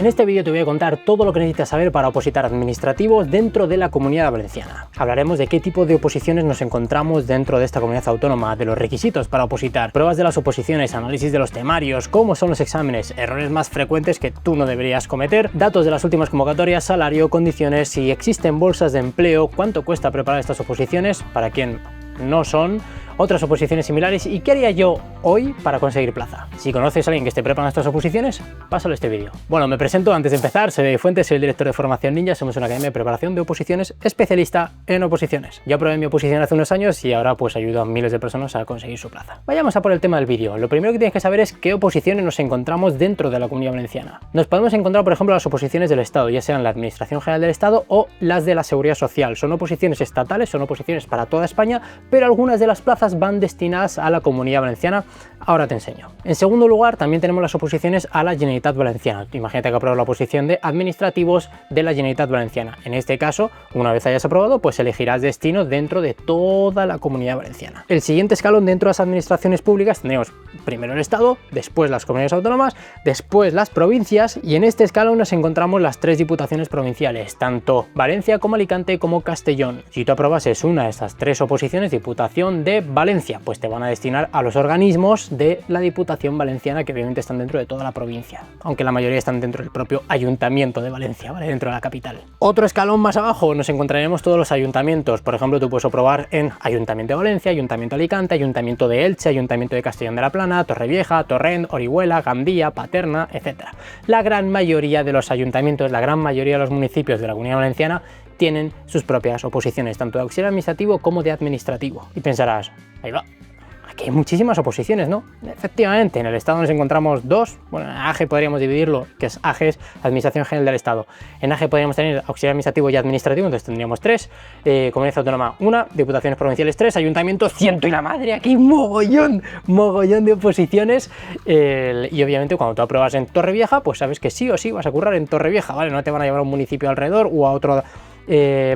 En este vídeo te voy a contar todo lo que necesitas saber para opositar administrativos dentro de la Comunidad Valenciana. Hablaremos de qué tipo de oposiciones nos encontramos dentro de esta comunidad autónoma, de los requisitos para opositar, pruebas de las oposiciones, análisis de los temarios, cómo son los exámenes, errores más frecuentes que tú no deberías cometer, datos de las últimas convocatorias, salario, condiciones, si existen bolsas de empleo, cuánto cuesta preparar estas oposiciones, para quién no son, otras oposiciones similares y qué haría yo hoy para conseguir plaza. Si conoces a alguien que esté preparando estas oposiciones, pásale este vídeo. Bueno, me presento antes de empezar, soy Fuentes, soy el director de Formación Ninja, somos una academia de preparación de oposiciones especialista en oposiciones. Yo aprobé mi oposición hace unos años y ahora pues ayudo a miles de personas a conseguir su plaza. Vayamos a por el tema del vídeo. Lo primero que tienes que saber es qué oposiciones nos encontramos dentro de la Comunidad Valenciana. Nos podemos encontrar, por ejemplo, las oposiciones del Estado, ya sean la Administración General del Estado o las de la Seguridad Social. Son oposiciones estatales, son oposiciones para toda España, pero algunas de las plazas van destinadas a la Comunidad Valenciana. Ahora te enseño. En segundo lugar, también tenemos las oposiciones a la Generalitat Valenciana. Imagínate que apruebas la oposición de administrativos de la Generalitat Valenciana. En este caso, una vez hayas aprobado, pues elegirás destino dentro de toda la Comunidad Valenciana. El siguiente escalón dentro de las administraciones públicas tenemos primero el Estado, después las comunidades autónomas, después las provincias y en este escalón nos encontramos las tres diputaciones provinciales, tanto Valencia como Alicante como Castellón. Si tú aprobases una de estas tres oposiciones, Diputación de Valencia, pues te van a destinar a los organismos de la Diputación Valenciana, que obviamente están dentro de toda la provincia, aunque la mayoría están dentro del propio Ayuntamiento de Valencia, ¿vale? Dentro de la capital. Otro escalón más abajo nos encontraremos todos los ayuntamientos. Por ejemplo, tú puedes aprobar en Ayuntamiento de Valencia, Ayuntamiento de Alicante, Ayuntamiento de Elche, Ayuntamiento de Castellón de la Plana, Torrevieja, Torrent, Orihuela, Gandía, Paterna, etc. La gran mayoría de los ayuntamientos, la gran mayoría de los municipios de la Comunidad Valenciana tienen sus propias oposiciones, tanto de auxiliar administrativo como de administrativo. Y pensarás, ahí va, aquí hay muchísimas oposiciones, ¿no? Efectivamente, en el Estado nos encontramos dos, bueno, en AGE podríamos dividirlo, que es AGE, es Administración General del Estado. En AGE podríamos tener auxiliar administrativo y administrativo, entonces tendríamos tres, Comunidad Autónoma una, Diputaciones Provinciales tres, Ayuntamientos ciento y la madre, aquí mogollón de oposiciones, y obviamente cuando tú apruebas en Torrevieja, pues sabes que sí o sí vas a currar en Torrevieja, ¿vale? No te van a llevar a un municipio alrededor o a otro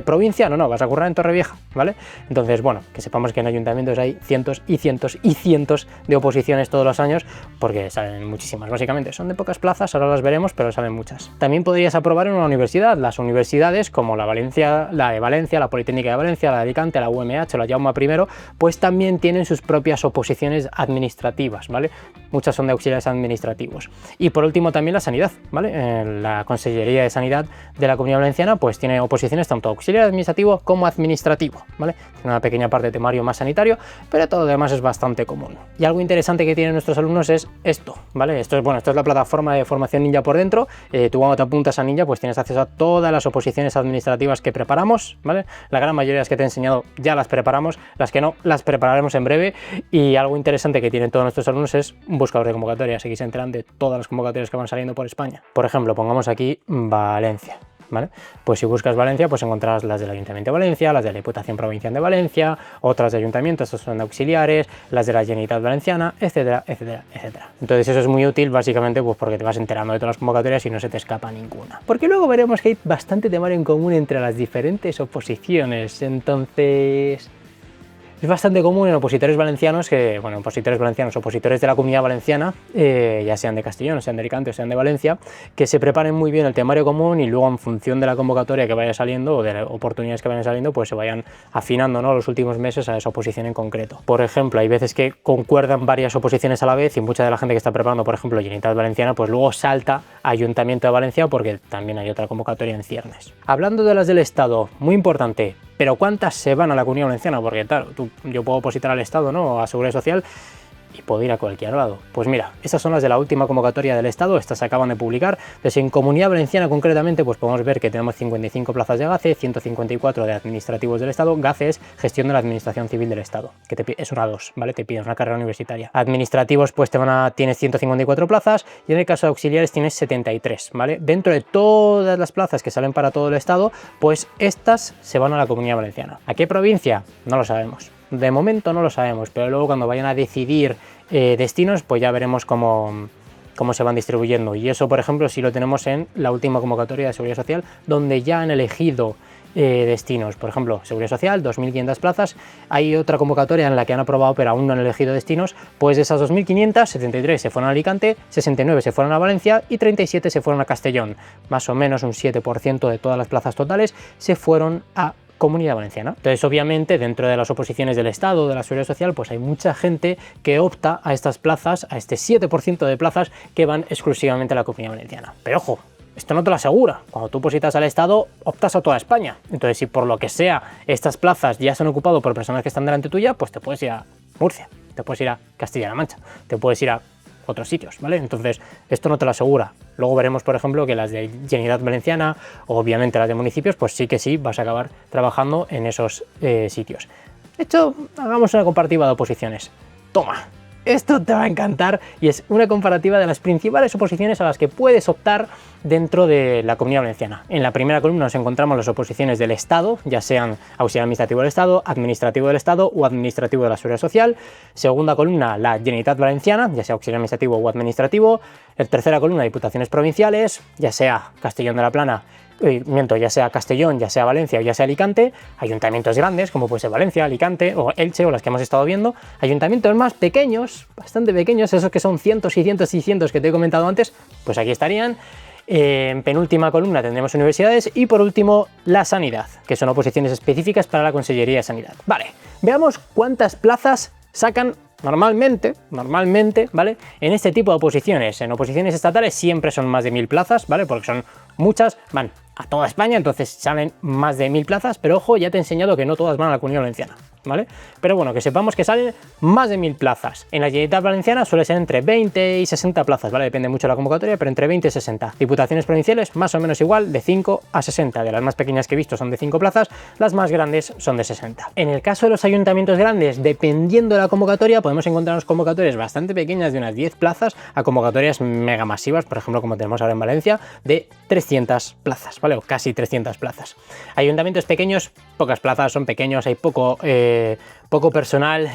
provincia, no, vas a currar en Torrevieja, ¿vale? Entonces, bueno, que sepamos que en ayuntamientos hay cientos y cientos y cientos de oposiciones todos los años, porque salen muchísimas, básicamente. Son de pocas plazas, ahora las veremos, pero salen muchas. También podrías aprobar en una universidad. Las universidades, como la de Valencia, la Politécnica de Valencia, la de Alicante, la UMH, la Jaume I, pues también tienen sus propias oposiciones administrativas, ¿vale? Muchas son de auxiliares administrativos. Y por último también la sanidad, ¿vale? La Consellería de Sanidad de la Comunidad Valenciana pues tiene oposiciones tanto auxiliar administrativo como administrativo, ¿vale? Tiene una pequeña parte de temario más sanitario, pero todo lo demás es bastante común. Y algo interesante que tienen nuestros alumnos es esto, ¿vale? Esto es la plataforma de formación Ninja por dentro. Tú cuando te apuntas a Ninja pues tienes acceso a todas las oposiciones administrativas que preparamos, ¿vale? La gran mayoría de las que te he enseñado ya las preparamos, las que no las prepararemos en breve. Y algo interesante que tienen todos nuestros alumnos es un buscador de convocatorias, aquí se enteran de todas las convocatorias que van saliendo por España. Por ejemplo, pongamos aquí Valencia, ¿vale? Pues si buscas Valencia, pues encontrarás las del Ayuntamiento de Valencia, las de la Diputación Provincial de Valencia, otras de ayuntamientos, estos son de auxiliares, las de la Generalitat Valenciana, etcétera, etcétera, etcétera. Entonces eso es muy útil básicamente pues porque te vas enterando de todas las convocatorias y no se te escapa ninguna. Porque luego veremos que hay bastante temario en común entre las diferentes oposiciones, entonces es bastante común en opositores valencianos opositores de la Comunidad Valenciana, ya sean de Castellón, sean de Alicante o sean de Valencia, que se preparen muy bien el temario común y luego en función de la convocatoria que vaya saliendo o de las oportunidades que vayan saliendo, pues se vayan afinando, ¿no?, los últimos meses a esa oposición en concreto. Por ejemplo, hay veces que concuerdan varias oposiciones a la vez y mucha de la gente que está preparando, por ejemplo, Generalitat Valenciana, pues luego salta a Ayuntamiento de Valencia porque también hay otra convocatoria en ciernes. Hablando de las del Estado, muy importante, pero ¿cuántas se van a la Comunidad Valenciana? Porque claro, yo puedo opositar al Estado, ¿no?, a Seguridad Social y puedo ir a cualquier lado. Pues mira, estas son las de la última convocatoria del Estado, estas se acaban de publicar. Entonces en Comunidad Valenciana concretamente pues podemos ver que tenemos 55 plazas de GACE, 154 de administrativos del Estado. GACE es Gestión de la Administración Civil del Estado, que es una 2, ¿vale? Te piden una carrera universitaria. Administrativos pues tienes 154 plazas y en el caso de auxiliares tienes 73, ¿vale? Dentro de todas las plazas que salen para todo el Estado, pues estas se van a la Comunidad Valenciana. ¿A qué provincia? No lo sabemos. De momento no lo sabemos, pero luego cuando vayan a decidir destinos, pues ya veremos cómo se van distribuyendo. Y eso, por ejemplo, sí lo tenemos en la última convocatoria de Seguridad Social, donde ya han elegido destinos. Por ejemplo, Seguridad Social, 2.500 plazas. Hay otra convocatoria en la que han aprobado pero aún no han elegido destinos. Pues de esas 2.500, 73 se fueron a Alicante, 69 se fueron a Valencia y 37 se fueron a Castellón. Más o menos un 7% de todas las plazas totales se fueron a Comunidad Valenciana. Entonces, obviamente, dentro de las oposiciones del Estado, de la Seguridad Social, pues hay mucha gente que opta a estas plazas, a este 7% de plazas que van exclusivamente a la Comunidad Valenciana. Pero ojo, esto no te lo asegura. Cuando tú opositas al Estado, optas a toda España. Entonces, si por lo que sea estas plazas ya se han ocupado por personas que están delante tuya, pues te puedes ir a Murcia, te puedes ir a Castilla-La Mancha, te puedes ir a otros sitios, ¿vale? Entonces, esto no te lo asegura. Luego veremos, por ejemplo, que las de Generalitat Valenciana, o obviamente las de municipios, pues sí que sí, vas a acabar trabajando en esos sitios. De hecho, hagamos una comparativa de oposiciones. Toma, esto te va a encantar y es una comparativa de las principales oposiciones a las que puedes optar dentro de la Comunidad Valenciana. En la primera columna nos encontramos las oposiciones del Estado, ya sean auxiliar administrativo del Estado, administrativo del Estado o administrativo de la Seguridad Social. Segunda columna, la Generalitat Valenciana, ya sea auxiliar administrativo o administrativo. En tercera columna, diputaciones provinciales, ya sea Castellón de la Plana, ya sea Castellón, ya sea Valencia o ya sea Alicante, ayuntamientos grandes como puede ser Valencia, Alicante o Elche o las que hemos estado viendo, ayuntamientos más pequeños, bastante pequeños, esos que son cientos y cientos y cientos que te he comentado antes, pues aquí estarían. En penúltima columna tendremos universidades y por último la sanidad, que son oposiciones específicas para la Consellería de Sanidad. Vale, veamos cuántas plazas sacan normalmente, ¿vale? En este tipo de oposiciones. En oposiciones estatales siempre son más de 1000 plazas, ¿vale? Porque son muchas, van a toda España, entonces salen más de 1000 plazas, pero ojo, ya te he enseñado que no todas van a la Comunidad Valenciana, ¿vale? Pero bueno, que sepamos que salen más de 1000 plazas. En la Generalitat Valenciana suele ser entre 20 y 60 plazas, ¿vale? Depende mucho de la convocatoria, pero entre 20 y 60. Diputaciones provinciales, más o menos igual, de 5 a 60. De las más pequeñas que he visto son de 5 plazas, las más grandes son de 60. En el caso de los ayuntamientos grandes, dependiendo de la convocatoria, podemos encontrarnos convocatorias bastante pequeñas de unas 10 plazas a convocatorias mega masivas, por ejemplo, como tenemos ahora en Valencia, de 300 plazas, ¿vale? O casi 300 plazas. Ayuntamientos pequeños, pocas plazas, son pequeños, hay poco personal,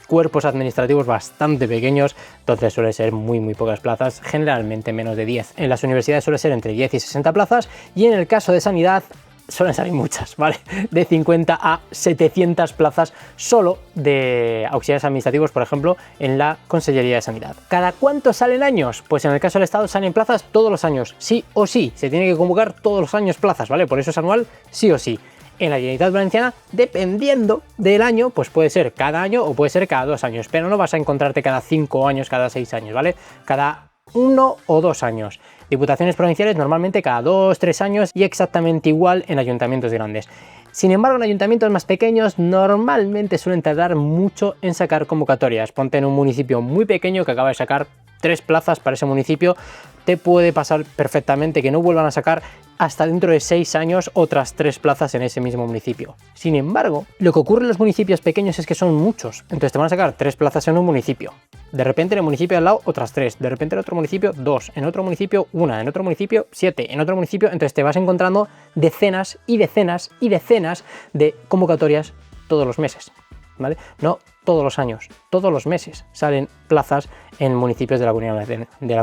cuerpos administrativos bastante pequeños, entonces suele ser muy pocas plazas, generalmente menos de 10. En las universidades suele ser entre 10 y 60 plazas y en el caso de sanidad suelen salir muchas, ¿vale? De 50 a 700 plazas solo de auxiliares administrativos, por ejemplo, en la Consellería de Sanidad. ¿Cada cuánto salen años? Pues en el caso del Estado salen plazas todos los años, sí o sí. Se tiene que convocar todos los años plazas, ¿vale? Por eso es anual, sí o sí. En la Generalitat Valenciana, dependiendo del año, pues puede ser cada año o puede ser cada 2 años, pero no vas a encontrarte cada 5 años, cada 6 años, ¿vale? Cada 1 o 2 años. Diputaciones provinciales normalmente cada 2-3 años y exactamente igual en ayuntamientos grandes. Sin embargo, en ayuntamientos más pequeños normalmente suelen tardar mucho en sacar convocatorias. Ponte en un municipio muy pequeño que acaba de sacar 3 plazas para ese municipio, te puede pasar perfectamente que no vuelvan a sacar hasta dentro de 6 años otras 3 plazas en ese mismo municipio. Sin embargo, lo que ocurre en los municipios pequeños es que son muchos, entonces te van a sacar 3 plazas en un municipio. De repente en el municipio al lado otras 3, de repente en otro municipio 2, en otro municipio 1, en otro municipio 7, en otro municipio, entonces te vas encontrando decenas y decenas y decenas de convocatorias todos los meses, ¿vale? No todos los años, todos los meses salen plazas en municipios de la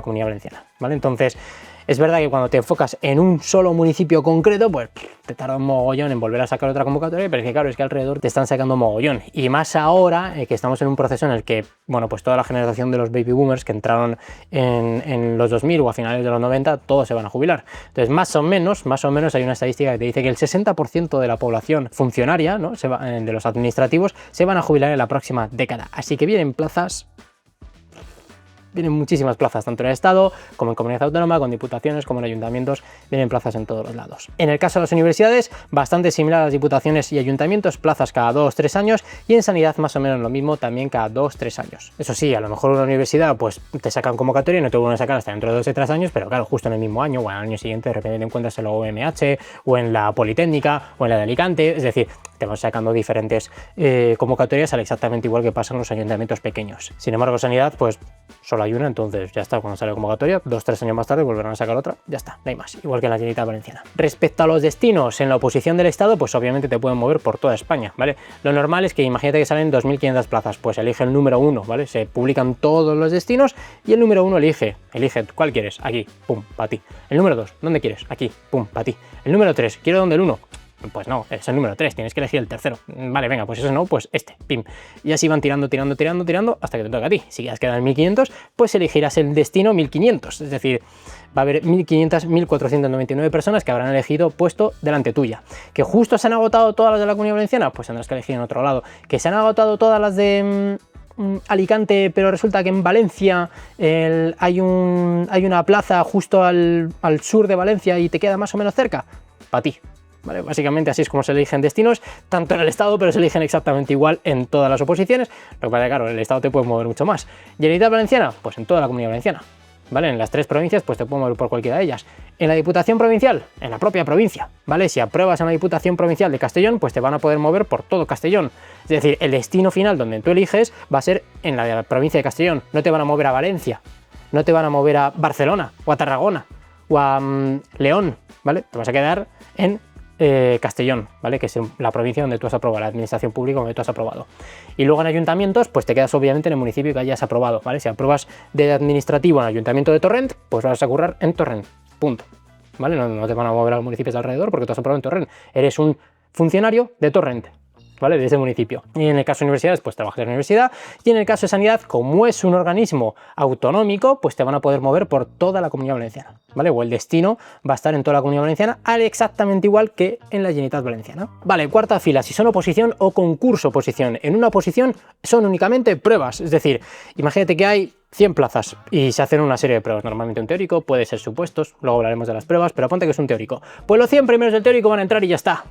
Comunidad Valenciana, ¿vale? Entonces, es verdad que cuando te enfocas en un solo municipio concreto, pues te tarda un mogollón en volver a sacar otra convocatoria, pero es que claro, es que alrededor te están sacando mogollón. Y más ahora que estamos en un proceso en el que, bueno, pues toda la generación de los baby boomers que entraron en los 2000 o a finales de los 90, todos se van a jubilar. Entonces, más o menos hay una estadística que te dice que el 60% de la población funcionaria, ¿no? De los administrativos, se van a jubilar en la próxima década. Así que vienen plazas. Vienen muchísimas plazas, tanto en el Estado como en comunidad autónoma, con diputaciones, como en ayuntamientos, vienen plazas en todos los lados. En el caso de las universidades, bastante similar a las diputaciones y ayuntamientos, plazas cada 2-3 años, y en sanidad más o menos lo mismo, también cada 2-3 años. Eso sí, a lo mejor una universidad pues te sacan convocatoria y no te vuelven a sacar hasta dentro de 2-3 años, pero claro, justo en el mismo año o al año siguiente de repente te encuentras en la UMH o en la Politécnica o en la de Alicante, es decir, te van sacando diferentes convocatorias al exactamente igual que pasa en los ayuntamientos pequeños. Sin embargo, sanidad, pues solo hay una, entonces ya está, cuando sale la convocatoria, 2-3 años más tarde volverán a sacar otra, ya está, no hay más, igual que en la Generalitat Valenciana. Respecto a los destinos en la oposición del Estado, pues obviamente te pueden mover por toda España, ¿vale? Lo normal es que imagínate que salen 2.500 plazas, pues elige el número 1, ¿vale? Se publican todos los destinos y el número 1 elige ¿cuál quieres? Aquí, pum, para ti. El número 2, ¿dónde quieres? Aquí, pum, para ti. El número 3, quiero donde el 1. Pues no, es el número 3, tienes que elegir el tercero. Vale, venga, pues eso no, pues este, pim. Y así van tirando hasta que te toca a ti. Si ya has quedado en 1500, pues elegirás el destino 1500. Es decir, va a haber 1500, 1499 personas que habrán elegido puesto delante tuya. ¿Que justo se han agotado todas las de la Comunidad Valenciana? Pues tendrás que elegir en otro lado. ¿Que se han agotado todas las de Alicante, pero resulta que en Valencia hay una plaza justo al sur de Valencia y te queda más o menos cerca? Para ti. ¿Vale? Básicamente así es como se eligen destinos, tanto en el Estado, pero se eligen exactamente igual en todas las oposiciones. Lo que pasa es que, claro, en el Estado te puedes mover mucho más. ¿Generalitat Valenciana? Pues en toda la Comunidad Valenciana. ¿Vale? En las 3 provincias, pues te puedes mover por cualquiera de ellas. En la Diputación Provincial, en la propia provincia, ¿vale? Si apruebas en la Diputación Provincial de Castellón, pues te van a poder mover por todo Castellón. Es decir, el destino final donde tú eliges va a ser en la provincia de Castellón. No te van a mover a Valencia, no te van a mover a Barcelona, o a Tarragona, o a León, ¿vale? Te vas a quedar en Castellón, ¿vale? Que es la provincia donde tú has aprobado, la administración pública donde tú has aprobado. Y luego en ayuntamientos, pues te quedas obviamente en el municipio que hayas aprobado, ¿vale? Si apruebas de administrativo en el ayuntamiento de Torrent, pues vas a currar en Torrent, punto, ¿vale? No te van a mover a los municipios de alrededor porque tú has aprobado en Torrent. Eres un funcionario de Torrent, ¿vale? De ese municipio. Y en el caso de universidades, pues trabajas en la universidad. Y en el caso de sanidad, como es un organismo autonómico, pues te van a poder mover por toda la Comunidad Valenciana, ¿vale? O el destino va a estar en toda la Comunidad Valenciana, exactamente igual que en la Generalitat Valenciana. Vale, cuarta fila, si son oposición o concurso oposición. En una oposición son únicamente pruebas, es decir, imagínate que hay 100 plazas y se hacen una serie de pruebas. Normalmente un teórico, puede ser supuestos, luego hablaremos de las pruebas, pero ponte que es un teórico. Pues los 100 primeros del teórico van a entrar y ya está.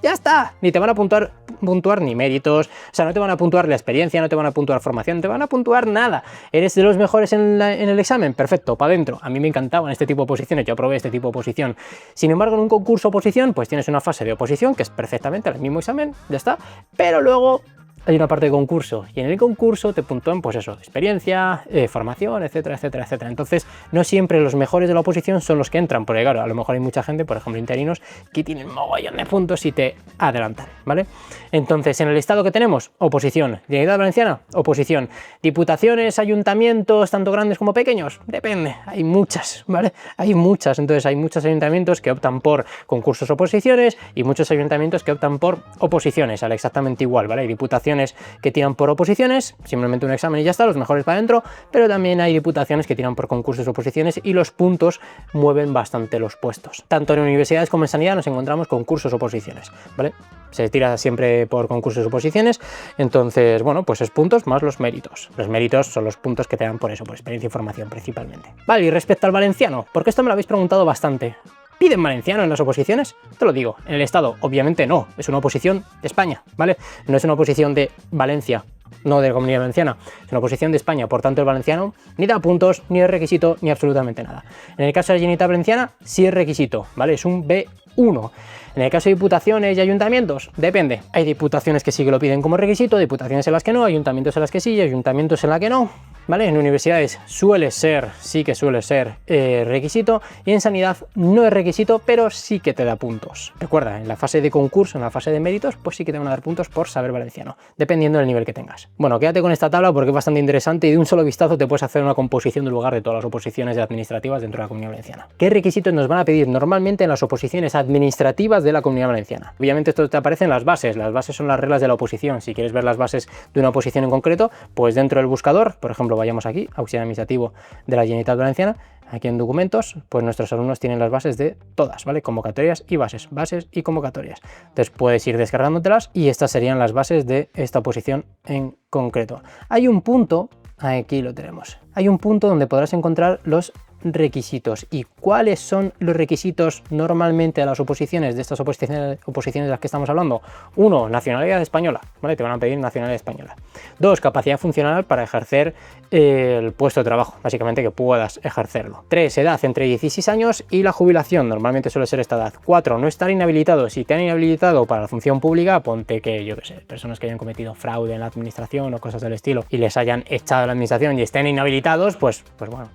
Ya está, ni te van a puntuar ni méritos, o sea, no te van a puntuar la experiencia, no te van a puntuar formación, no te van a puntuar nada. ¿Eres de los mejores en el examen? Perfecto, para adentro. A mí me encantaban este tipo de oposiciones, yo aprobé este tipo de oposición. Sin embargo, en un concurso oposición, pues tienes una fase de oposición, que es perfectamente el mismo examen, ya está, pero luego hay una parte de concurso, y en el concurso te puntúan, pues eso, experiencia, formación, etcétera, etcétera, etcétera. Entonces, no siempre los mejores de la oposición son los que entran, porque claro, a lo mejor hay mucha gente, por ejemplo, interinos, que tienen mogollón de puntos y te adelantan, ¿vale? Entonces, en el estado que tenemos, oposición. Generalitat Valenciana, oposición. Diputaciones, ayuntamientos, tanto grandes como pequeños, depende, hay muchas, ¿vale? Hay muchas, entonces hay muchos ayuntamientos que optan por concursos oposiciones y muchos ayuntamientos que optan por oposiciones, al exactamente igual, ¿vale? Hay diputaciones que tiran por oposiciones, simplemente un examen y ya está, los mejores para adentro, pero también hay diputaciones que tiran por concursos o oposiciones y los puntos mueven bastante los puestos. Tanto en universidades como en sanidad nos encontramos concursos o oposiciones, ¿vale? Se tira siempre por concursos o oposiciones, entonces, bueno, pues es puntos más los méritos. Los méritos son los puntos que te dan por eso, por experiencia y formación principalmente. Vale, y respecto al valenciano, porque esto me lo habéis preguntado bastante. ¿Piden valenciano en las oposiciones? Te lo digo, en el Estado, obviamente no, es una oposición de España, ¿vale? No es una oposición de Valencia, no de la Comunidad Valenciana, es una oposición de España, por tanto el valenciano ni da puntos, ni es requisito, ni absolutamente nada. En el caso de la Generalitat Valenciana, sí es requisito, ¿vale? Es un B1. En el caso de diputaciones y ayuntamientos, depende. Hay diputaciones que sí que lo piden como requisito, diputaciones en las que no, ayuntamientos en las que sí y ayuntamientos en las que no, ¿vale? En universidades sí que suele ser requisito, y en sanidad no es requisito, pero sí que te da puntos. Recuerda, en la fase de concurso, en la fase de méritos, pues sí que te van a dar puntos por saber valenciano, dependiendo del nivel que tengas. Bueno, quédate con esta tabla porque es bastante interesante y de un solo vistazo te puedes hacer una composición del lugar de todas las oposiciones administrativas dentro de la Comunidad Valenciana. ¿Qué requisitos nos van a pedir normalmente en las oposiciones administrativas de la Comunidad Valenciana? Obviamente esto te aparece en las bases son las reglas de la oposición. Si quieres ver las bases de una oposición en concreto, pues dentro del buscador, por ejemplo, vayamos aquí, auxiliar administrativo de la Generalitat Valenciana, aquí en documentos, pues nuestros alumnos tienen las bases de todas, ¿vale? Convocatorias y bases y convocatorias. Entonces puedes ir descargándotelas y estas serían las bases de esta oposición en concreto. Hay un punto, aquí lo tenemos, hay un punto donde podrás encontrar los requisitos. ¿Y cuáles son los requisitos normalmente a las oposiciones de estas oposiciones de las que estamos hablando? 1, nacionalidad española, ¿vale? Te van a pedir nacionalidad española. 2, capacidad funcional para ejercer el puesto de trabajo, básicamente que puedas ejercerlo. 3, edad entre 16 años y la jubilación, normalmente suele ser esta edad. 4, no estar inhabilitado. Si te han inhabilitado para la función pública, ponte que, yo qué sé, personas que hayan cometido fraude en la administración o cosas del estilo y les hayan echado de la administración y estén inhabilitados, pues bueno,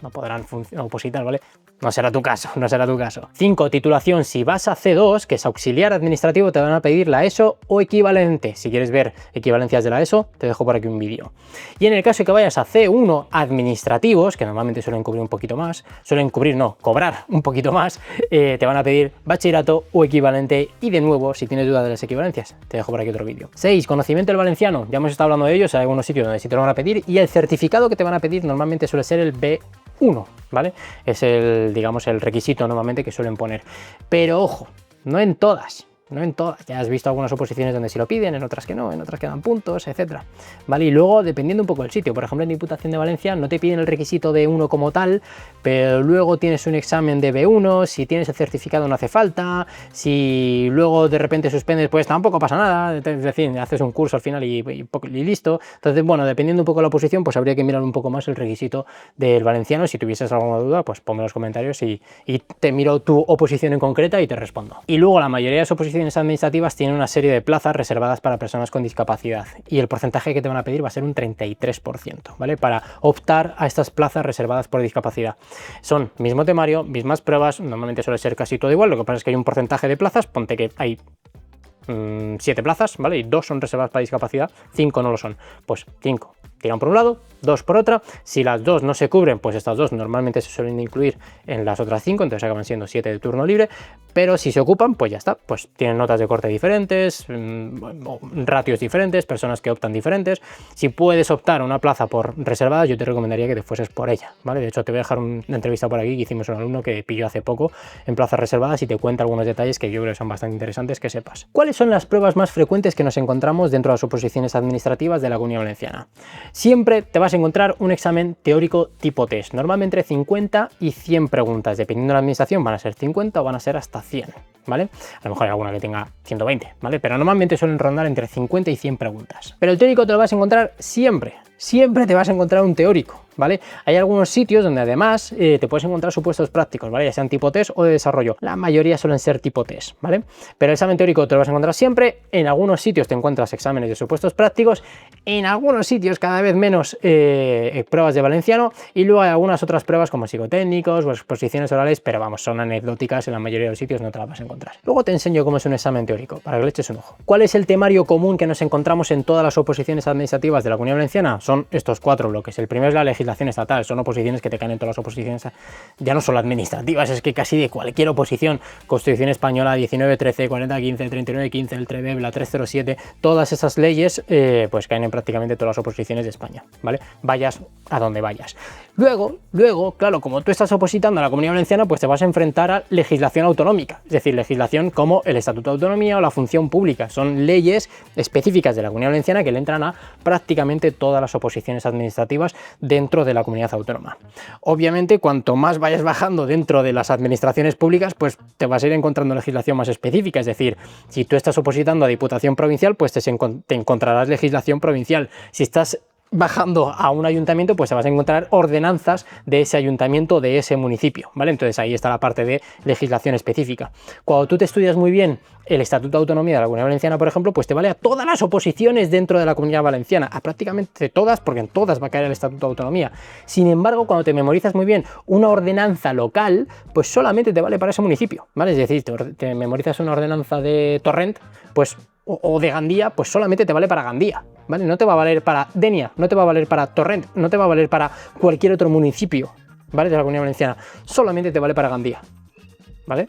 no podrán opositar, ¿vale? No será tu caso, no será tu caso. 5. Titulación. Si vas a C2, que es auxiliar administrativo, te van a pedir la ESO o equivalente. Si quieres ver equivalencias de la ESO, te dejo por aquí un vídeo. Y en el caso de que vayas a C1 administrativos, que normalmente suelen cubrir un poquito más, cobrar un poquito más, te van a pedir bachillerato o equivalente. Y de nuevo, si tienes duda de las equivalencias, te dejo por aquí otro vídeo. 6. Conocimiento del valenciano. Ya hemos estado hablando de ellos, hay algunos sitios donde sí te lo van a pedir. Y el certificado que te van a pedir normalmente suele ser el B1, ¿vale? Es el, digamos, el requisito normalmente que suelen poner. Pero ojo, no en todas. Ya has visto algunas oposiciones donde sí lo piden, en otras que no, en otras que dan puntos, etcétera, ¿vale? Y luego, dependiendo un poco del sitio, por ejemplo, en Diputación de Valencia no te piden el requisito de B1 como tal, pero luego tienes un examen de B1, si tienes el certificado no hace falta, si luego de repente suspendes, pues tampoco pasa nada, es decir, haces un curso al final y listo. Entonces, bueno, dependiendo un poco de la oposición, pues habría que mirar un poco más el requisito del valenciano. Si tuvieses alguna duda, pues ponme en los comentarios y te miro tu oposición en concreta y te respondo. Y luego la mayoría de las oposiciones administrativas tienen una serie de plazas reservadas para personas con discapacidad y el porcentaje que te van a pedir va a ser un 33%, ¿vale? Para optar a estas plazas reservadas por discapacidad. Son mismo temario, mismas pruebas, normalmente suele ser casi todo igual, lo que pasa es que hay un porcentaje de plazas, ponte que hay 7 plazas, ¿vale? Y 2 son reservadas para discapacidad, 5 no lo son. Pues 5 tiran por un lado, 2 por otra. Si las 2 no se cubren, pues estas 2 normalmente se suelen incluir en las otras 5, entonces acaban siendo 7 de turno libre. Pero si se ocupan, pues ya está. Pues tienen notas de corte diferentes, ratios diferentes, personas que optan diferentes. Si puedes optar a una plaza por reservada, yo te recomendaría que te fueses por ella, ¿vale? De hecho, te voy a dejar una entrevista por aquí que hicimos a un alumno que pilló hace poco en plazas reservadas y te cuenta algunos detalles que yo creo que son bastante interesantes que sepas. ¿Cuáles son las pruebas más frecuentes que nos encontramos dentro de las oposiciones administrativas de la Comunidad Valenciana? Siempre te vas a encontrar un examen teórico tipo test, normalmente entre 50 y 100 preguntas, dependiendo de la administración van a ser 50 o van a ser hasta 100, ¿vale? A lo mejor hay alguna que tenga 120, ¿vale? Pero normalmente suelen rondar entre 50 y 100 preguntas. Pero el teórico te lo vas a encontrar siempre te vas a encontrar un teórico, ¿vale? Hay algunos sitios donde además te puedes encontrar supuestos prácticos, ¿vale? Ya sean tipo test o de desarrollo. La mayoría suelen ser tipo test, ¿vale? Pero el examen teórico te lo vas a encontrar siempre. En algunos sitios te encuentras exámenes de supuestos prácticos, en algunos sitios cada vez menos pruebas de valenciano y luego hay algunas otras pruebas como psicotécnicos o exposiciones orales, pero vamos, son anecdóticas, en la mayoría de los sitios no te las vas a encontrar. Luego te enseño cómo es un examen teórico, para que le eches un ojo. ¿Cuál es el temario común que nos encontramos en todas las oposiciones administrativas de la Comunidad Valenciana? Son estos 4 bloques. El primero es la legislación estatal, son oposiciones que te caen en todas las oposiciones, ya no solo administrativas, es que casi de cualquier oposición. Constitución Española 1913, 4015, 3915, el TREBEB, la 307, todas esas leyes pues caen en prácticamente todas las oposiciones de España, ¿vale? Vayas a donde vayas. Luego, claro, como tú estás opositando a la Comunidad Valenciana, pues te vas a enfrentar a legislación autonómica, es decir, legislación como el Estatuto de Autonomía o la Función Pública. Son leyes específicas de la Comunidad Valenciana que le entran a prácticamente todas las oposiciones administrativas dentro de la comunidad autónoma. Obviamente, cuanto más vayas bajando dentro de las administraciones públicas, pues te vas a ir encontrando legislación más específica, es decir, si tú estás opositando a Diputación Provincial, pues te encontrarás legislación provincial. Si estás bajando a un ayuntamiento, pues te vas a encontrar ordenanzas de ese ayuntamiento, de ese municipio, ¿vale? Entonces ahí está la parte de legislación específica. Cuando tú te estudias muy bien el Estatuto de Autonomía de la Comunidad Valenciana, por ejemplo, pues te vale a todas las oposiciones dentro de la Comunidad Valenciana, a prácticamente todas, porque en todas va a caer el Estatuto de Autonomía. Sin embargo, cuando te memorizas muy bien una ordenanza local, pues solamente te vale para ese municipio, ¿vale? Es decir, te memorizas una ordenanza de Torrent, pues o de Gandía, pues solamente te vale para Gandía, ¿vale? No te va a valer para Denia, no te va a valer para Torrent, no te va a valer para cualquier otro municipio, ¿vale? De la Comunidad Valenciana, solamente te vale para Gandía, ¿vale?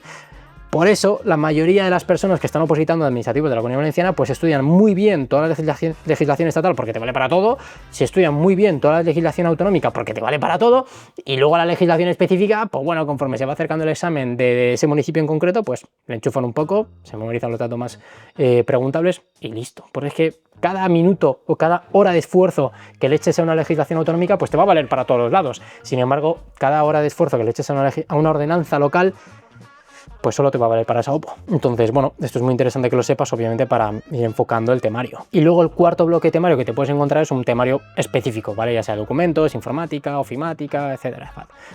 Por eso, la mayoría de las personas que están opositando a administrativos de la Comunidad Valenciana, pues estudian muy bien toda la legislación estatal porque te vale para todo, se estudian muy bien toda la legislación autonómica porque te vale para todo, y luego la legislación específica, pues bueno, conforme se va acercando el examen de ese municipio en concreto, pues le enchufan un poco, se memorizan los datos más preguntables y listo. Porque es que cada minuto o cada hora de esfuerzo que le eches a una legislación autonómica, pues te va a valer para todos los lados. Sin embargo, cada hora de esfuerzo que le eches a una ordenanza local, pues solo te va a valer para esa OPO. Entonces, bueno, esto es muy interesante que lo sepas, obviamente, para ir enfocando el temario. Y luego el cuarto bloque temario que te puedes encontrar es un temario específico, ¿vale? Ya sea documentos, informática, ofimática, etcétera,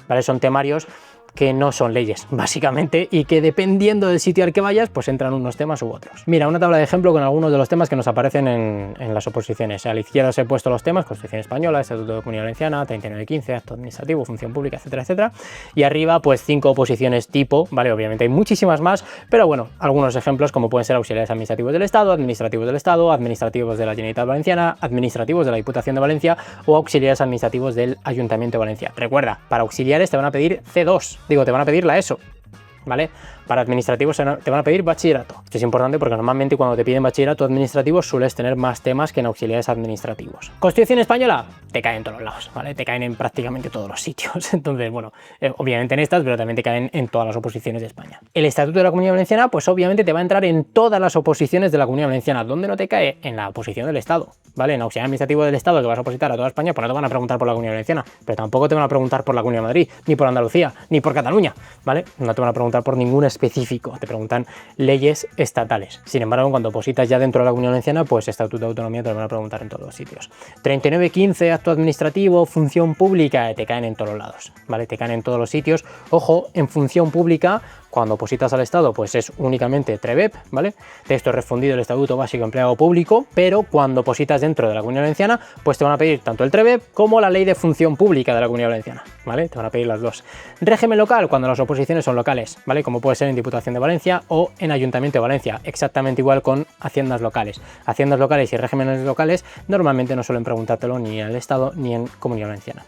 ¿vale? Son temarios que no son leyes, básicamente, y que dependiendo del sitio al que vayas, pues entran unos temas u otros. Mira, una tabla de ejemplo con algunos de los temas que nos aparecen en las oposiciones. A la izquierda os he puesto los temas: Constitución Española, Estatuto de Comunidad Valenciana, 3915, Acto Administrativo, Función Pública, etcétera, etcétera. Y arriba, pues 5 oposiciones tipo, ¿vale? Obviamente hay muchísimas más, pero bueno, algunos ejemplos como pueden ser auxiliares administrativos del Estado, administrativos de la Generalitat Valenciana, administrativos de la Diputación de Valencia o auxiliares administrativos del Ayuntamiento de Valencia. Recuerda, para auxiliares te van a pedir C2, te van a pedir la ESO, ¿vale? Para administrativos te van a pedir bachillerato. Esto es importante porque normalmente cuando te piden bachillerato administrativo sueles tener más temas que en auxiliares administrativos. Constitución Española, te caen en todos los lados, ¿vale? Te caen en prácticamente todos los sitios. Entonces, bueno, obviamente en estas, pero también te caen en todas las oposiciones de España. El Estatuto de la Comunidad Valenciana, pues obviamente te va a entrar en todas las oposiciones de la Comunidad Valenciana. ¿Dónde no te cae? En la oposición del Estado, ¿vale? En auxiliar administrativo del Estado, que vas a opositar a toda España, pues no te van a preguntar por la Comunidad Valenciana, pero tampoco te van a preguntar por la Comunidad de Madrid, ni por Andalucía, ni por Cataluña, ¿vale? No te van a preguntar por ningún específico, te preguntan leyes estatales. Sin embargo, cuando opositas ya dentro de la Comunidad Valenciana, pues Estatuto de Autonomía te lo van a preguntar en todos los sitios. 3915, acto administrativo, función pública, te caen en todos los lados, ¿vale? Te caen en todos los sitios. Ojo, en función pública, cuando opositas al Estado, pues es únicamente TREBEP, ¿vale? Texto refundido del Estatuto Básico Empleado Público, pero cuando opositas dentro de la Comunidad Valenciana, pues te van a pedir tanto el TREBEP como la Ley de Función Pública de la Comunidad Valenciana, ¿vale? Te van a pedir las dos. Régimen local, cuando las oposiciones son locales, ¿vale? Como puede ser en Diputación de Valencia o en Ayuntamiento de Valencia, exactamente igual con haciendas locales. Haciendas locales y regímenes locales normalmente no suelen preguntártelo ni en el Estado ni en Comunidad Valenciana.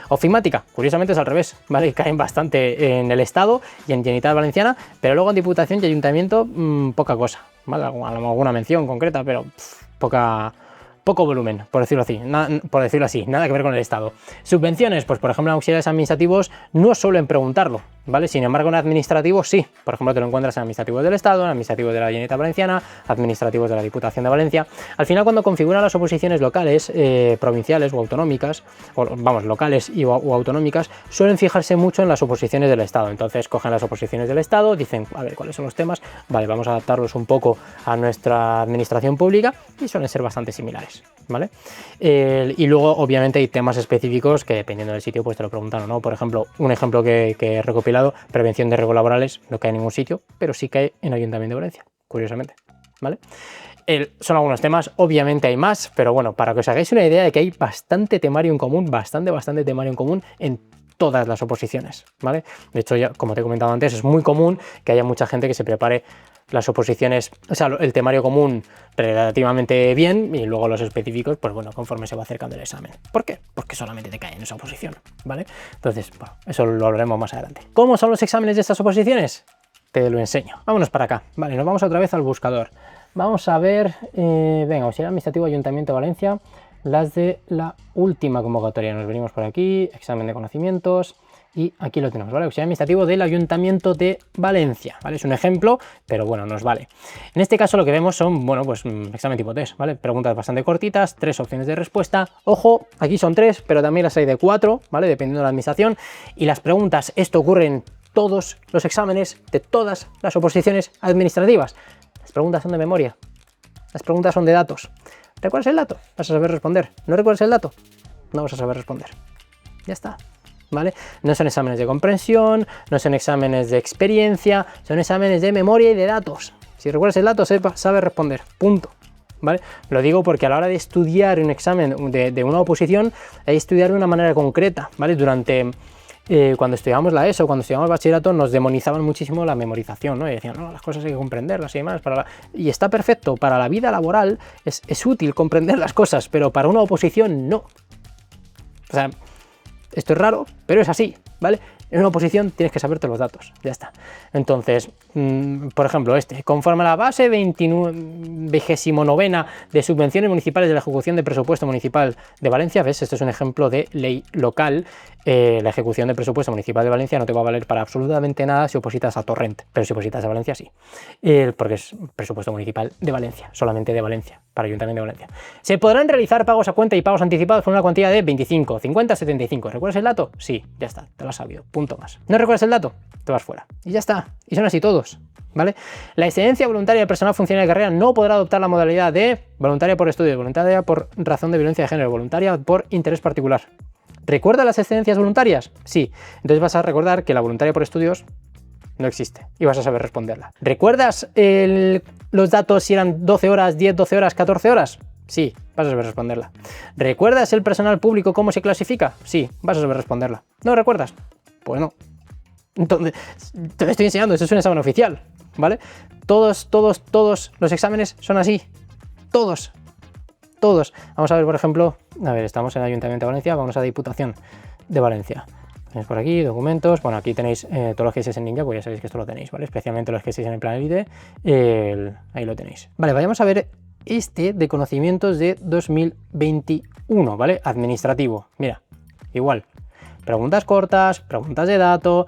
Ofimática, curiosamente es al revés, ¿vale? Caen bastante en el Estado y en Generalitat Valenciana, pero luego en Diputación y Ayuntamiento poca cosa, ¿vale? Alguna mención concreta, pero poco volumen, por decirlo así, nada que ver con el Estado. Subvenciones, pues por ejemplo en auxiliares administrativos no suelen preguntarlo, ¿vale? Sin embargo en administrativos sí, por ejemplo te lo encuentras en administrativos del Estado, en administrativos de la Generalitat Valenciana, administrativos de la Diputación de Valencia. Al final cuando configuran las oposiciones locales, provinciales o autonómicas, locales o autonómicas, suelen fijarse mucho en las oposiciones del Estado. Entonces cogen las oposiciones del Estado, dicen, a ver, ¿cuáles son los temas? Vale, vamos a adaptarlos un poco a nuestra administración pública y suelen ser bastante similares, ¿vale? Y luego obviamente hay temas específicos que dependiendo del sitio pues te lo preguntan o no. Por ejemplo, un ejemplo que he recopilado, prevención de riesgos laborales, no cae en ningún sitio, pero sí cae en Ayuntamiento de Valencia, curiosamente, ¿vale? Son algunos temas, obviamente hay más, pero bueno, para que os hagáis una idea de que hay bastante temario en común, bastante temario en común en todas las oposiciones, ¿vale? De hecho, ya, como te he comentado antes, es muy común que haya mucha gente que se prepare las oposiciones, o sea, el temario común relativamente bien y luego los específicos, pues bueno, conforme se va acercando el examen. ¿Por qué? Porque solamente te cae en esa oposición, ¿vale? Entonces, bueno, eso lo hablaremos más adelante. ¿Cómo son los exámenes de estas oposiciones? Te lo enseño. Vámonos para acá. Vale, nos vamos otra vez al buscador. Vamos a ver, venga, auxiliar administrativo Ayuntamiento de Valencia, las de la última convocatoria. Nos venimos por aquí, examen de conocimientos. Y aquí lo tenemos, ¿vale? Auxiliar administrativo del Ayuntamiento de Valencia, ¿vale? Es un ejemplo, pero bueno, nos vale. En este caso lo que vemos son, bueno, pues examen tipo test, ¿vale? Preguntas bastante cortitas, 3 opciones de respuesta. Ojo, aquí son 3, pero también las hay de 4, ¿vale? Dependiendo de la administración. Y las preguntas, esto ocurre en todos los exámenes de todas las oposiciones administrativas. Las preguntas son de memoria, las preguntas son de datos. ¿Recuerdas el dato? Vas a saber responder. ¿No recuerdas el dato? No vas a saber responder. Ya está. ¿Vale? No son exámenes de comprensión, no son exámenes de experiencia, son exámenes de memoria y de datos. Si recuerdas el dato, sabes responder, punto. ¿Vale? Lo digo porque a la hora de estudiar un examen de una oposición, hay que estudiar de una manera concreta, ¿vale? Cuando estudiábamos la ESO, cuando estudiábamos bachillerato, nos demonizaban muchísimo la memorización, ¿no? Y decían, no, las cosas hay que comprenderlas y demás. Y está perfecto, para la vida laboral es útil comprender las cosas, pero para una oposición no. O sea, esto es raro, pero es así, ¿vale? En una oposición tienes que saberte los datos, ya está. Entonces, por ejemplo, conforme a la base 29ª de subvenciones municipales de la ejecución de presupuesto municipal de Valencia, ¿ves? Esto es un ejemplo de ley local. La ejecución de presupuesto municipal de Valencia no te va a valer para absolutamente nada si opositas a Torrent, pero si opositas a Valencia sí, porque es presupuesto municipal de Valencia, solamente de Valencia, para Ayuntamiento de Valencia. Se podrán realizar pagos a cuenta y pagos anticipados por una cuantía de 25, 50, 75. ¿Recuerdas el dato? Sí, ya está, te lo has sabido, punto más. ¿No recuerdas el dato? Te vas fuera. Y ya está, y son así todos, ¿vale? La excedencia voluntaria del personal funcionario de carrera no podrá adoptar la modalidad de voluntaria por estudio, voluntaria por razón de violencia de género, voluntaria por interés particular. ¿Recuerdas las excedencias voluntarias? Sí. Entonces vas a recordar que la voluntaria por estudios no existe y vas a saber responderla. ¿Recuerdas los datos si eran 12 horas, 10, 12 horas, 14 horas? Sí, vas a saber responderla. ¿Recuerdas el personal público cómo se clasifica? Sí, vas a saber responderla. ¿No recuerdas? Pues no. Entonces, te lo estoy enseñando, eso es un examen oficial, ¿vale? Todos los exámenes son así. Todos. Vamos a ver, por ejemplo, estamos en el Ayuntamiento de Valencia, vamos a Diputación de Valencia. Tenéis por aquí documentos, bueno, aquí tenéis todos los que estéis en Ninja, pues ya sabéis que esto lo tenéis, ¿vale? Especialmente los que estéis en el plan Elite, ahí lo tenéis. Vale, vayamos a ver este de conocimientos de 2021, ¿vale? Administrativo, mira, igual. Preguntas cortas, preguntas de dato.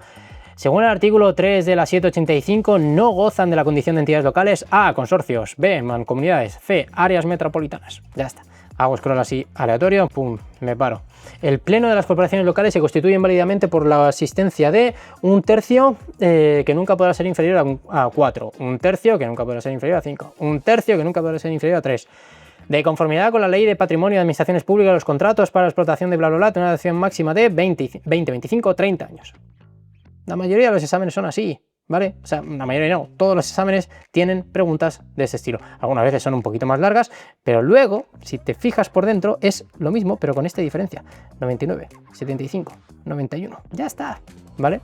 Según el artículo 3 de la 785, no gozan de la condición de entidades locales. A, consorcios. B, mancomunidades. C, áreas metropolitanas. Ya está. Hago scroll así aleatorio, pum, me paro. El pleno de las corporaciones locales se constituye válidamente por la asistencia de un tercio que nunca podrá ser inferior a 4, un tercio que nunca podrá ser inferior a 5, un tercio que nunca podrá ser inferior a 3. De conformidad con la ley de patrimonio de administraciones públicas, los contratos para la explotación de bla bla bla tienen una duración máxima de 20, 25 o 30 años. La mayoría de los exámenes son así, ¿vale? O sea, la mayoría no, todos los exámenes tienen preguntas de ese estilo. Algunas veces son un poquito más largas, pero luego, si te fijas por dentro, es lo mismo, pero con esta diferencia. 99, 75, 91, ya está, ¿vale?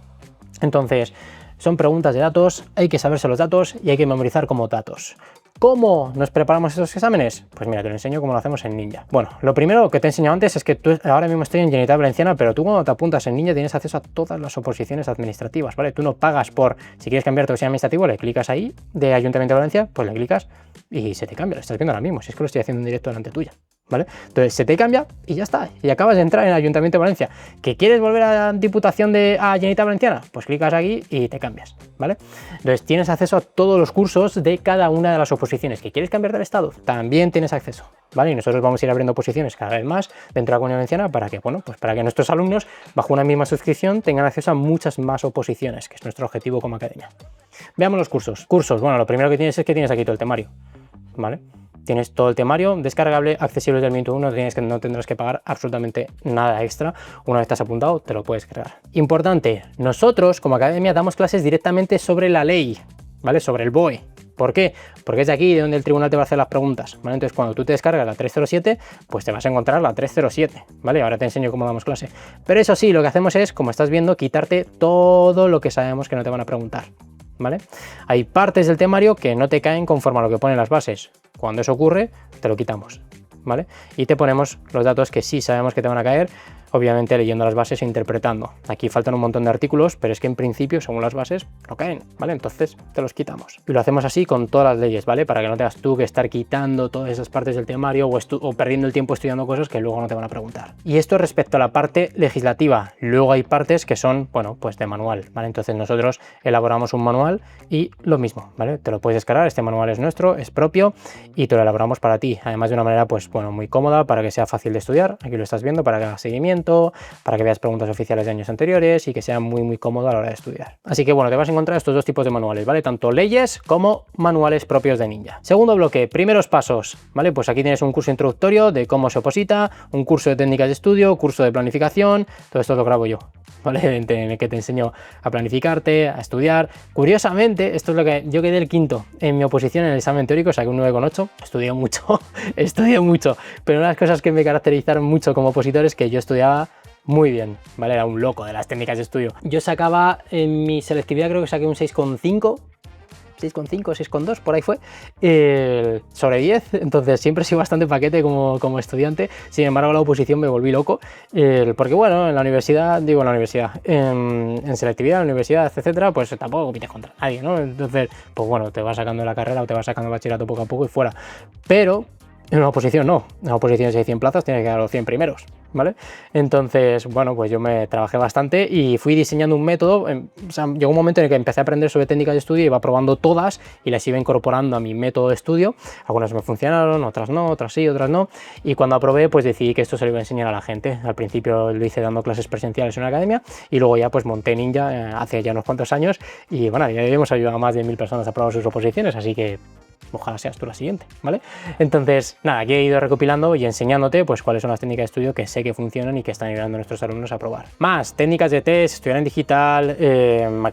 Entonces, son preguntas de datos, hay que saberse los datos y hay que memorizar como datos. ¿Cómo nos preparamos esos exámenes? Pues mira, te lo enseño cómo lo hacemos en Ninja. Bueno, lo primero que te he enseñado antes es que tú ahora mismo estoy en Generalitat Valenciana, pero tú cuando te apuntas en Ninja tienes acceso a todas las oposiciones administrativas, ¿vale? Tú no pagas por, si quieres cambiar tu examen administrativo, le clicas ahí, de Ayuntamiento de Valencia, pues le clicas y se te cambia, lo estás viendo ahora mismo, si es que lo estoy haciendo en directo delante tuya, ¿vale? Entonces se te cambia y ya está, y acabas de entrar en el Ayuntamiento de Valencia. ¿Que quieres volver a la Diputación a Generalitat Valenciana? Pues clicas aquí y te cambias, ¿vale? Entonces tienes acceso a todos los cursos de cada una de las oposiciones. ¿Que quieres cambiar del estado? También tienes acceso, ¿vale? Y nosotros vamos a ir abriendo oposiciones cada vez más dentro de la Comunidad Valenciana para que, bueno, pues para que nuestros alumnos, bajo una misma suscripción, tengan acceso a muchas más oposiciones, que es nuestro objetivo como academia. Veamos los cursos. Cursos, bueno, lo primero que tienes es que tienes aquí todo el temario, ¿vale? Tienes todo el temario descargable, accesible desde el minuto 1, no tendrás que pagar absolutamente nada extra. Una vez estás apuntado, te lo puedes cargar. Importante, nosotros como academia damos clases directamente sobre la ley, ¿vale? Sobre el BOE. ¿Por qué? Porque es de aquí de donde el tribunal te va a hacer las preguntas, ¿vale? Entonces cuando tú te descargas la 307, pues te vas a encontrar la 307, ¿vale? Ahora te enseño cómo damos clase. Pero eso sí, lo que hacemos es, como estás viendo, quitarte todo lo que sabemos que no te van a preguntar, ¿vale? Hay partes del temario que no te caen conforme a lo que ponen las bases. Cuando eso ocurre, te lo quitamos, ¿vale? Y te ponemos los datos que sí sabemos que te van a caer, obviamente leyendo las bases e interpretando. Aquí faltan un montón de artículos, pero es que en principio, según las bases, no caen, ¿vale? Entonces te los quitamos. Y lo hacemos así con todas las leyes, ¿vale? Para que no tengas tú que estar quitando todas esas partes del temario o perdiendo el tiempo estudiando cosas que luego no te van a preguntar. Y esto respecto a la parte legislativa. Luego hay partes que son, bueno, pues de manual, ¿vale? Entonces nosotros elaboramos un manual y lo mismo, ¿vale? Te lo puedes descargar, este manual es nuestro, es propio y te lo elaboramos para ti. Además de una manera, pues, bueno, muy cómoda para que sea fácil de estudiar. Aquí lo estás viendo para que hagas seguimiento, para que veas preguntas oficiales de años anteriores y que sea muy cómodo a la hora de estudiar. Así que bueno, te vas a encontrar estos dos tipos de manuales, ¿vale? Tanto leyes como manuales propios de Ninja. Segundo bloque, primeros pasos, ¿vale? Pues aquí tienes un curso introductorio de cómo se oposita, un curso de técnicas de estudio, curso de planificación, todo esto lo grabo yo, ¿vale? En el que te enseño a planificarte, a estudiar. Curiosamente, esto es lo que yo quedé el quinto en mi oposición en el examen teórico, saqué un 9,8, estudié mucho, pero una de las cosas que me caracterizaron mucho como opositor es que yo estudiaba muy bien, ¿vale? Era un loco de las técnicas de estudio. Yo sacaba en mi selectividad, creo que saqué un 6,5, 6,2, por ahí fue, sobre 10, entonces siempre he sido bastante paquete como estudiante. Sin embargo, la oposición me volví loco, porque bueno, en la universidad, en selectividad, en la universidad, etcétera, pues tampoco compites contra nadie, ¿no? Entonces, pues bueno, te vas sacando la carrera o te vas sacando el bachillerato poco a poco y fuera. Pero en una oposición no, en una oposición si hay 100 plazas tienes que dar los 100 primeros, ¿vale? Entonces, bueno, pues yo me trabajé bastante y fui diseñando un método. O sea, llegó un momento en el que empecé a aprender sobre técnicas de estudio y iba probando todas y las iba incorporando a mi método de estudio. Algunas me funcionaron, otras no, otras sí, otras no. Y cuando aprobé, pues decidí que esto se lo iba a enseñar a la gente. Al principio lo hice dando clases presenciales en una academia y luego ya pues monté Ninja hace ya unos cuantos años y bueno, ya hemos ayudado a más de 1000 personas a aprobar sus oposiciones, así que ojalá seas tú la siguiente, ¿vale? Entonces, nada, aquí he ido recopilando y enseñándote pues cuáles son las técnicas de estudio que sé que funcionan y que están ayudando a nuestros alumnos a probar. Más técnicas de test, estudiar en digital,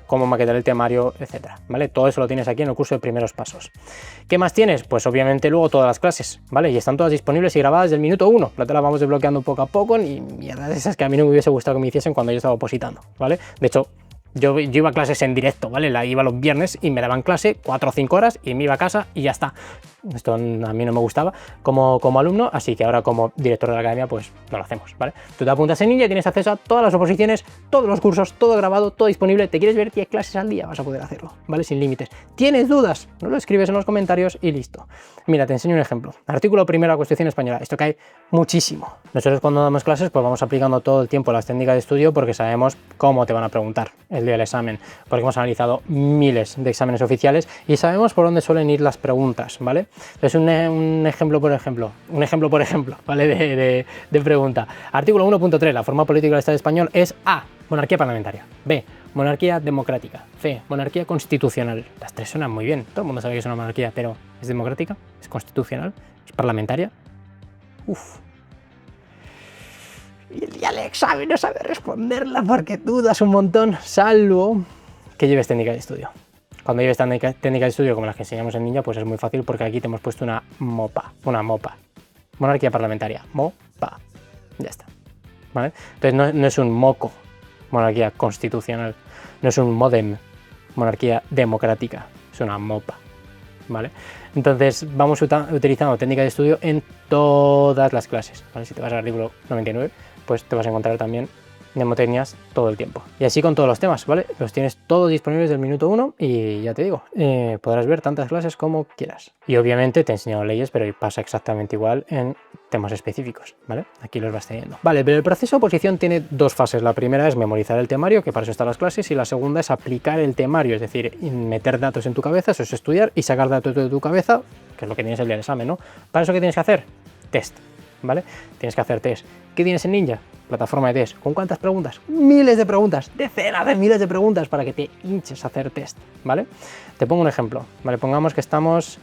cómo maquetar el temario, etcétera, ¿vale? Todo eso lo tienes aquí en el curso de primeros pasos. ¿Qué más tienes? Pues obviamente luego todas las clases, ¿vale? Y están todas disponibles y grabadas del minuto 1. La tela vamos desbloqueando poco a poco y mierda de esas que a mí no me hubiese gustado que me hiciesen cuando yo estaba opositando, ¿vale? De hecho, yo iba a clases en directo, ¿vale? Iba los viernes y me daban clase 4 o 5 horas y me iba a casa y ya está. Esto a mí no me gustaba como alumno, así que ahora como director de la academia pues no lo hacemos, ¿vale? Tú te apuntas en Ninja y tienes acceso a todas las oposiciones, todos los cursos, todo grabado, todo disponible. ¿Te quieres ver 10 clases al día? Vas a poder hacerlo, ¿vale? Sin límites. ¿Tienes dudas? No lo escribes en los comentarios y listo. Mira, te enseño un ejemplo. Artículo primero de la Constitución española. Esto cae muchísimo. Nosotros cuando damos clases pues vamos aplicando todo el tiempo las técnicas de estudio porque sabemos cómo te van a preguntar el día del examen, porque hemos analizado miles de exámenes oficiales y sabemos por dónde suelen ir las preguntas, ¿vale? Entonces un ejemplo por ejemplo, ¿vale? De pregunta. Artículo 1.3, la forma política del Estado español es A, monarquía parlamentaria, B, monarquía democrática, C, monarquía constitucional. Las tres suenan muy bien, todo el mundo sabe que es una monarquía, pero ¿es democrática? ¿Es constitucional? ¿Es parlamentaria? Uf. Y el día del examen no sabe responderla porque dudas un montón, salvo que lleves técnica de estudio. Cuando lleves técnica de estudio como las que enseñamos en Ninja, pues es muy fácil porque aquí te hemos puesto una mopa. Monarquía parlamentaria, mopa. Ya está, ¿vale? Entonces no es un moco, monarquía constitucional. No es un modem, monarquía democrática. Es una mopa, ¿vale? Entonces vamos utilizando técnica de estudio en todas las clases, ¿vale? Si te vas al artículo 99, pues te vas a encontrar también mnemotecnias todo el tiempo. Y así con todos los temas, ¿vale? Los tienes todos disponibles del minuto 1 y ya te digo, podrás ver tantas clases como quieras. Y obviamente te he enseñado leyes, pero pasa exactamente igual en temas específicos, ¿vale? Aquí los vas teniendo. Vale, pero el proceso de oposición tiene dos fases. La primera es memorizar el temario, que para eso están las clases, y la segunda es aplicar el temario, es decir, meter datos en tu cabeza, eso es estudiar, y sacar datos de tu cabeza, que es lo que tienes el día del examen, ¿no? Para eso, ¿qué tienes que hacer? Test, ¿vale? Tienes que hacer test. ¿Qué tienes en Ninja? Plataforma de test. ¿Con cuántas preguntas? Miles de preguntas, decenas de miles de preguntas para que te hinches a hacer test, ¿vale? Te pongo un ejemplo, ¿vale? Pongamos que estás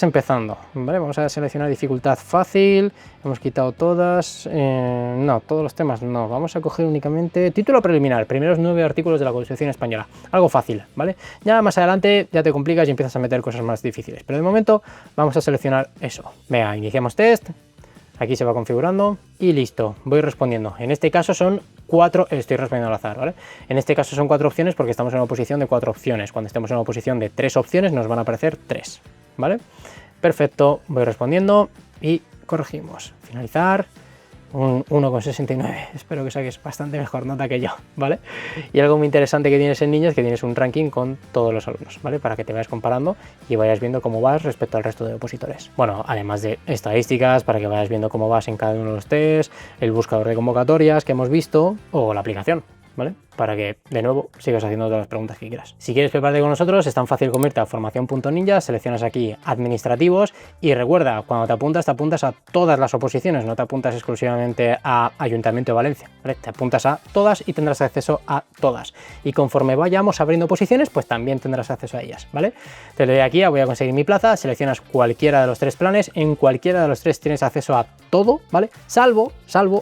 empezando, ¿vale? Vamos a seleccionar dificultad fácil, hemos quitado todas, no, todos los temas no, vamos a coger únicamente título preliminar, primeros 9 artículos de la Constitución española, algo fácil, ¿vale? Ya más adelante ya te complicas y empiezas a meter cosas más difíciles, pero de momento vamos a seleccionar eso. Venga, iniciamos test. Aquí se va configurando y listo, voy respondiendo. En este caso son 4, estoy respondiendo al azar, ¿vale? En este caso son 4 opciones porque estamos en una posición de 4 opciones. Cuando estemos en una posición de 3 opciones nos van a aparecer 3, ¿vale? Perfecto, voy respondiendo y corregimos. Finalizar, un 1,69. Espero que saques bastante mejor nota que yo, ¿vale? Y algo muy interesante que tienes en Ninja es que tienes un ranking con todos los alumnos, ¿vale? Para que te vayas comparando y vayas viendo cómo vas respecto al resto de opositores. Bueno, además de estadísticas, para que vayas viendo cómo vas en cada uno de los tests, el buscador de convocatorias que hemos visto o la aplicación, ¿vale? Para que, de nuevo, sigas haciendo todas las preguntas que quieras. Si quieres prepararte con nosotros, es tan fácil como irte a formación.ninja, seleccionas aquí administrativos y recuerda, cuando te apuntas a todas las oposiciones, no te apuntas exclusivamente a Ayuntamiento de Valencia, ¿vale? Te apuntas a todas y tendrás acceso a todas. Y conforme vayamos abriendo posiciones, pues también tendrás acceso a ellas, ¿vale? Te le doy aquí a voy a conseguir mi plaza, seleccionas cualquiera de los 3 planes, en cualquiera de los 3 tienes acceso a todo, ¿vale? Salvo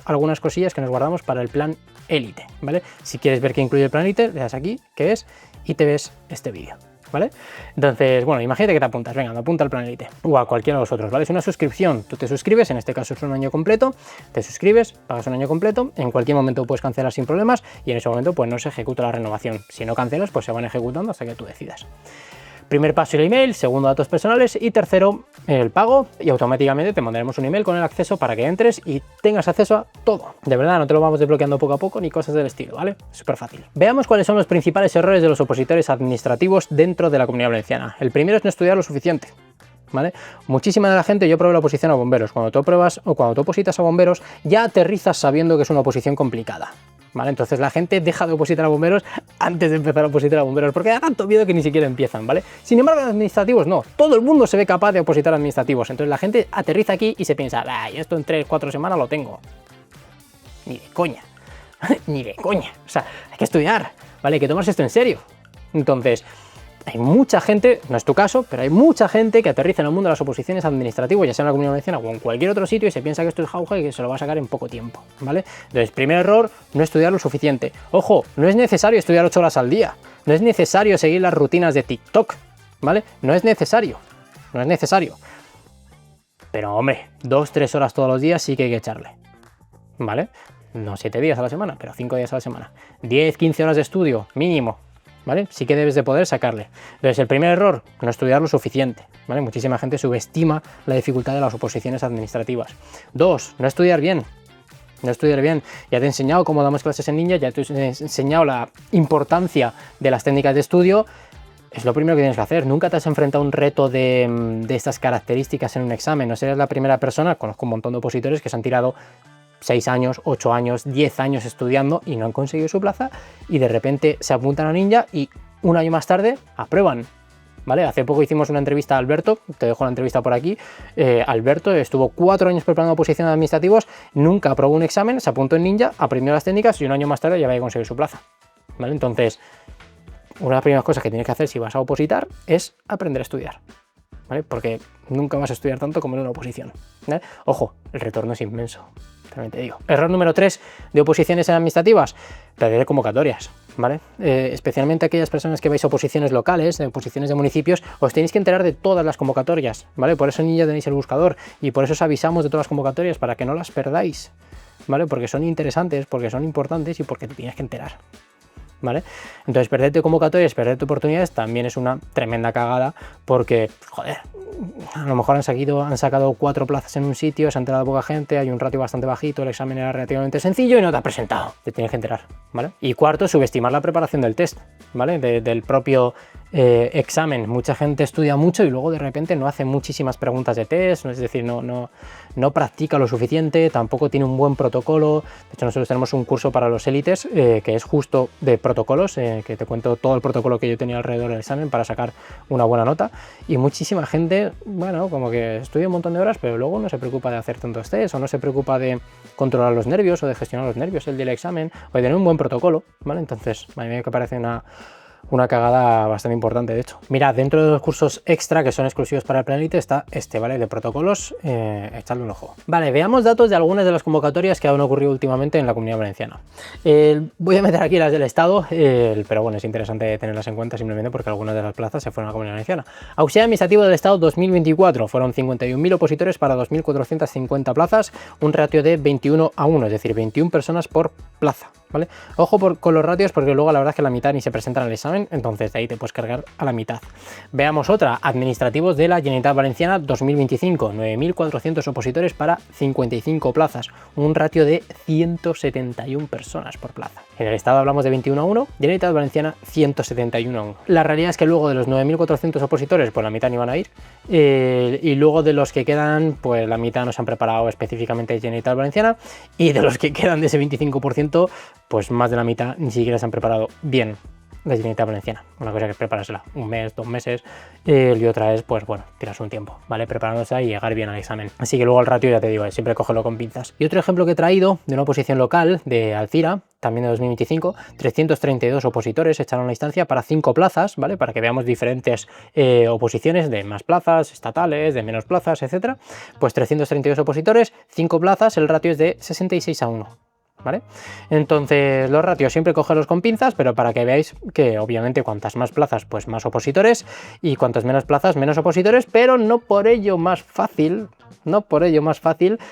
algunas cosillas que nos guardamos para el plan élite, ¿vale? Si quieres ver qué incluye el plan élite, le das aquí, qué es, y te ves este vídeo, ¿vale? Entonces, bueno, imagínate que te apuntas, venga, me apunta al plan élite, o a cualquiera de los otros, ¿vale? Es una suscripción, tú te suscribes, en este caso es un año completo, te suscribes, pagas un año completo, en cualquier momento puedes cancelar sin problemas, y en ese momento pues no se ejecuta la renovación. Si no cancelas, pues se van ejecutando hasta que tú decidas. Primer paso el email, segundo datos personales y tercero el pago y automáticamente te mandaremos un email con el acceso para que entres y tengas acceso a todo. De verdad, no te lo vamos desbloqueando poco a poco ni cosas del estilo, ¿vale? Súper fácil. Veamos cuáles son los principales errores de los opositores administrativos dentro de la Comunidad Valenciana. El primero es no estudiar lo suficiente, ¿vale? Muchísima de la gente, yo probé la oposición a bomberos, cuando tú pruebas o cuando tú opositas a bomberos ya aterrizas sabiendo que es una oposición complicada, ¿vale? Entonces la gente deja de opositar a bomberos antes de empezar a opositar a bomberos porque da tanto miedo que ni siquiera empiezan, ¿vale? Sin embargo, en administrativos no, todo el mundo se ve capaz de opositar a administrativos, entonces la gente aterriza aquí y se piensa, ay, esto en 3-4 semanas lo tengo. Ni de coña, ni de coña, o sea, hay que estudiar, ¿vale? Hay que tomarse esto en serio. Entonces, Hay mucha gente, no es tu caso, pero hay mucha gente que aterriza en el mundo de las oposiciones administrativas, ya sea en la Comunidad Valenciana o en cualquier otro sitio, y se piensa que esto es jauja y que se lo va a sacar en poco tiempo, ¿vale? Entonces, primer error, no estudiar lo suficiente. Ojo, no es necesario estudiar 8 horas al día, no es necesario seguir las rutinas de TikTok, ¿vale? No es necesario, no es necesario. Pero, hombre, 2-3 horas todos los días sí que hay que echarle, ¿vale? No 7 días a la semana, pero 5 días a la semana. 10-15 horas de estudio, mínimo, ¿vale? Sí que debes de poder sacarle. Entonces, el primer error, no estudiar lo suficiente, ¿vale? Muchísima gente subestima la dificultad de las oposiciones administrativas. 2, no estudiar bien. No estudiar bien. Ya te he enseñado cómo damos clases en Ninja, ya te he enseñado la importancia de las técnicas de estudio. Es lo primero que tienes que hacer. Nunca te has enfrentado a un reto de estas características en un examen. No serás la primera persona, conozco un montón de opositores que se han tirado 6 años, 8 años, 10 años estudiando y no han conseguido su plaza y de repente se apuntan a Ninja y un año más tarde aprueban, ¿vale? Hace poco hicimos una entrevista a Alberto, te dejo la entrevista por aquí. Alberto estuvo 4 años preparando oposiciones administrativas, nunca aprobó un examen, se apuntó en Ninja, aprendió las técnicas y un año más tarde ya había conseguido su plaza, ¿vale? Entonces, una de las primeras cosas que tienes que hacer si vas a opositar es aprender a estudiar, ¿vale? Porque nunca vas a estudiar tanto como en una oposición, ¿vale? Ojo, el retorno es inmenso, también te digo. Error número 3 de oposiciones administrativas, perder convocatorias, ¿vale? Especialmente aquellas personas que vais a oposiciones locales, oposiciones de municipios, os tenéis que enterar de todas las convocatorias, ¿vale? Por eso en Ninja tenéis el buscador y por eso os avisamos de todas las convocatorias para que no las perdáis, ¿vale? Porque son interesantes, porque son importantes y porque te tienes que enterar, ¿vale? Entonces, perderte convocatorias, perderte oportunidades también es una tremenda cagada porque, joder, a lo mejor han sacado 4 plazas en un sitio, se ha enterado poca gente, hay un ratio bastante bajito, el examen era relativamente sencillo y no te has presentado. Te tienes que enterar, ¿vale? Y cuarto, subestimar la preparación del test, ¿vale? Del propio examen. Mucha gente estudia mucho y luego de repente no hace muchísimas preguntas de test, es decir, no practica lo suficiente, tampoco tiene un buen protocolo. De hecho, nosotros tenemos un curso para los élites que es justo de protocolos, que te cuento todo el protocolo que yo tenía alrededor del examen para sacar una buena nota. Y muchísima gente, bueno, como que estudia un montón de horas, pero luego no se preocupa de hacer tantos test o no se preocupa de controlar los nervios o de gestionar los nervios el día del examen o de tener un buen protocolo, ¿vale? Entonces, a mí me parece una cagada bastante importante, de hecho. Mirad, dentro de los cursos extra que son exclusivos para el plan élite está este, ¿vale? De protocolos, echadle un ojo. Vale, veamos datos de algunas de las convocatorias que han ocurrido últimamente en la Comunidad Valenciana. Voy a meter aquí las del Estado, pero bueno, es interesante tenerlas en cuenta simplemente porque algunas de las plazas se fueron a la Comunidad Valenciana. Auxiliar administrativo del Estado 2024, fueron 51.000 opositores para 2.450 plazas, un ratio de 21:1, es decir, 21 personas por plaza, ¿vale? Ojo con los ratios porque luego la verdad es que la mitad ni se presentan al examen, entonces de ahí te puedes cargar a la mitad. Veamos otra, administrativos de la Generalitat Valenciana 2025, 9.400 opositores para 55 plazas, un ratio de 171 personas por plaza. En el Estado hablamos de 21:1, Generalitat Valenciana 171:1. La realidad es que luego de los 9.400 opositores, pues la mitad ni van a ir, y luego de los que quedan, pues la mitad no se han preparado específicamente Generalitat Valenciana, y de los que quedan de ese 25%, pues más de la mitad ni siquiera se han preparado bien la Generalitat Valenciana. Una cosa que es preparársela un mes, 2 meses, y otra es, pues bueno, tiras un tiempo, ¿vale? Preparándose y llegar bien al examen. Así que luego el ratio, ya te digo, siempre cógelo con pinzas. Y otro ejemplo que he traído de una oposición local de Alcira, también de 2025, 332 opositores echaron la instancia para 5 plazas, ¿vale? Para que veamos diferentes oposiciones de más plazas, estatales, de menos plazas, etcétera. Pues 332 opositores, 5 plazas, el ratio es de 66:1. ¿Vale? Entonces los ratios siempre cogerlos con pinzas, pero para que veáis que obviamente cuantas más plazas pues más opositores y cuantas menos plazas menos opositores, pero no por ello más fácil,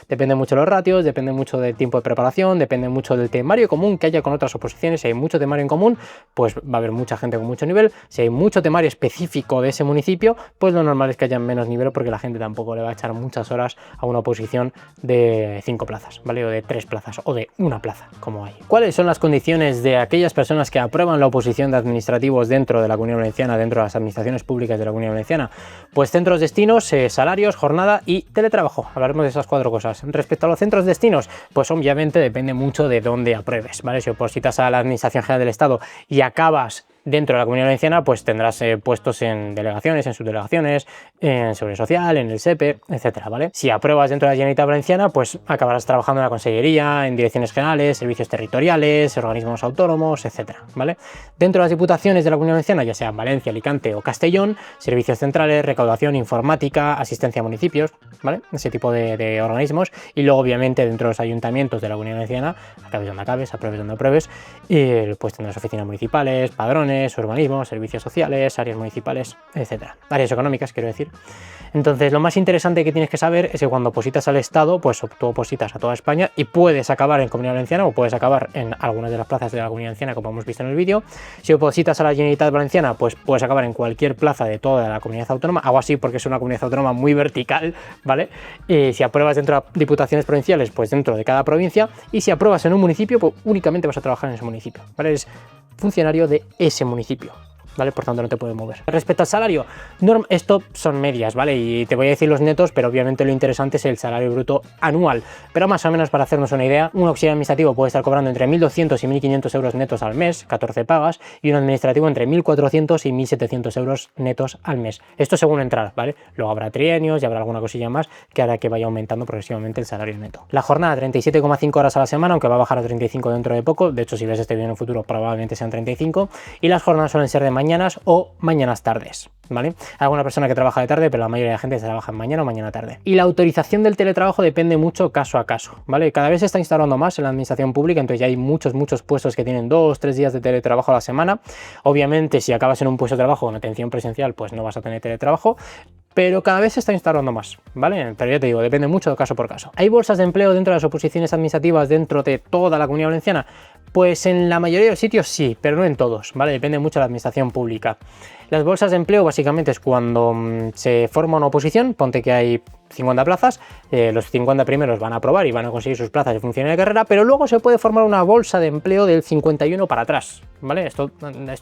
depende mucho de los ratios, depende mucho del tiempo de preparación, depende mucho del temario común que haya con otras oposiciones. Si hay mucho temario en común, pues va a haber mucha gente con mucho nivel. Si hay mucho temario específico de ese municipio, pues lo normal es que haya menos nivel porque la gente tampoco le va a echar muchas horas a una oposición de 5 plazas, ¿vale? O de 3 plazas o de una plaza, como hay. ¿Cuáles son las condiciones de aquellas personas que aprueban la oposición de administrativos dentro de la Comunidad Valenciana, dentro de las administraciones públicas de la Comunidad Valenciana? Pues centros destinos, salarios, jornada y teletrabajo. Hablaremos de esas 4 cosas. Respecto a los centros destinos, pues obviamente depende mucho de dónde apruebes, ¿vale? Si opositas a la Administración General del Estado y acabas Dentro de la Comunidad Valenciana pues tendrás puestos en delegaciones, en subdelegaciones, en Seguridad Social, en el SEPE, etcétera, ¿vale? Si apruebas dentro de la Generalitat Valenciana, pues acabarás trabajando en la Consellería, en direcciones generales, servicios territoriales, organismos autónomos, etcétera, ¿vale? Dentro de las diputaciones de la Comunidad Valenciana, ya sean Valencia, Alicante o Castellón, servicios centrales, recaudación, informática, asistencia a municipios, ¿vale? Ese tipo de organismos. Y luego, obviamente, dentro de los ayuntamientos de la Comunidad Valenciana, acabes donde acabes, apruebes donde apruebes, pues tendrás oficinas municipales, padrones, urbanismo, servicios sociales, áreas municipales, etcétera. Áreas económicas, quiero decir. Entonces, lo más interesante que tienes que saber es que cuando opositas al Estado, pues tú opositas a toda España y puedes acabar en Comunidad Valenciana o puedes acabar en algunas de las plazas de la Comunidad Valenciana, como hemos visto en el vídeo. Si opositas a la Generalitat Valenciana, pues puedes acabar en cualquier plaza de toda la comunidad autónoma. Hago así porque es una comunidad autónoma muy vertical, ¿vale? Si apruebas dentro de diputaciones provinciales, pues dentro de cada provincia. Y si apruebas en un municipio, pues únicamente vas a trabajar en ese municipio, ¿vale? Eres funcionario de ese municipio, ¿vale? Por tanto, no te puedes mover. Respecto al salario, esto son medias, ¿vale? Y te voy a decir los netos, pero obviamente lo interesante es el salario bruto anual. Pero más o menos, para hacernos una idea, un auxiliar administrativo puede estar cobrando entre 1.200 y 1.500 euros netos al mes, 14 pagas, y un administrativo entre 1.400 y 1.700 euros netos al mes. Esto según entrar, ¿vale? Luego habrá trienios y habrá alguna cosilla más que hará que vaya aumentando progresivamente el salario neto. La jornada, 37,5 horas a la semana, aunque va a bajar a 35 dentro de poco. De hecho, si ves este vídeo en el futuro, probablemente sean 35. Y las jornadas suelen ser de mañanas o mañanas tardes, ¿vale? Hay alguna persona que trabaja de tarde, pero la mayoría de la gente se trabaja en mañana o mañana tarde. Y la autorización del teletrabajo depende mucho caso a caso, ¿vale? Cada vez se está instalando más en la administración pública, entonces ya hay muchos puestos que tienen 2-3 días de teletrabajo a la semana. Obviamente, si acabas en un puesto de trabajo con atención presencial, pues no vas a tener teletrabajo, pero cada vez se está instalando más, ¿vale? Pero ya te digo, depende mucho de caso por caso. ¿Hay bolsas de empleo dentro de las oposiciones administrativas dentro de toda la Comunidad Valenciana? Pues en la mayoría de los sitios sí, pero no en todos, ¿vale? Depende mucho de la administración pública. Las bolsas de empleo básicamente es cuando se forma una oposición, ponte que hay 50 plazas, los 50 primeros van a aprobar y van a conseguir sus plazas de función de carrera, pero luego se puede formar una bolsa de empleo del 51 para atrás, ¿vale? Esto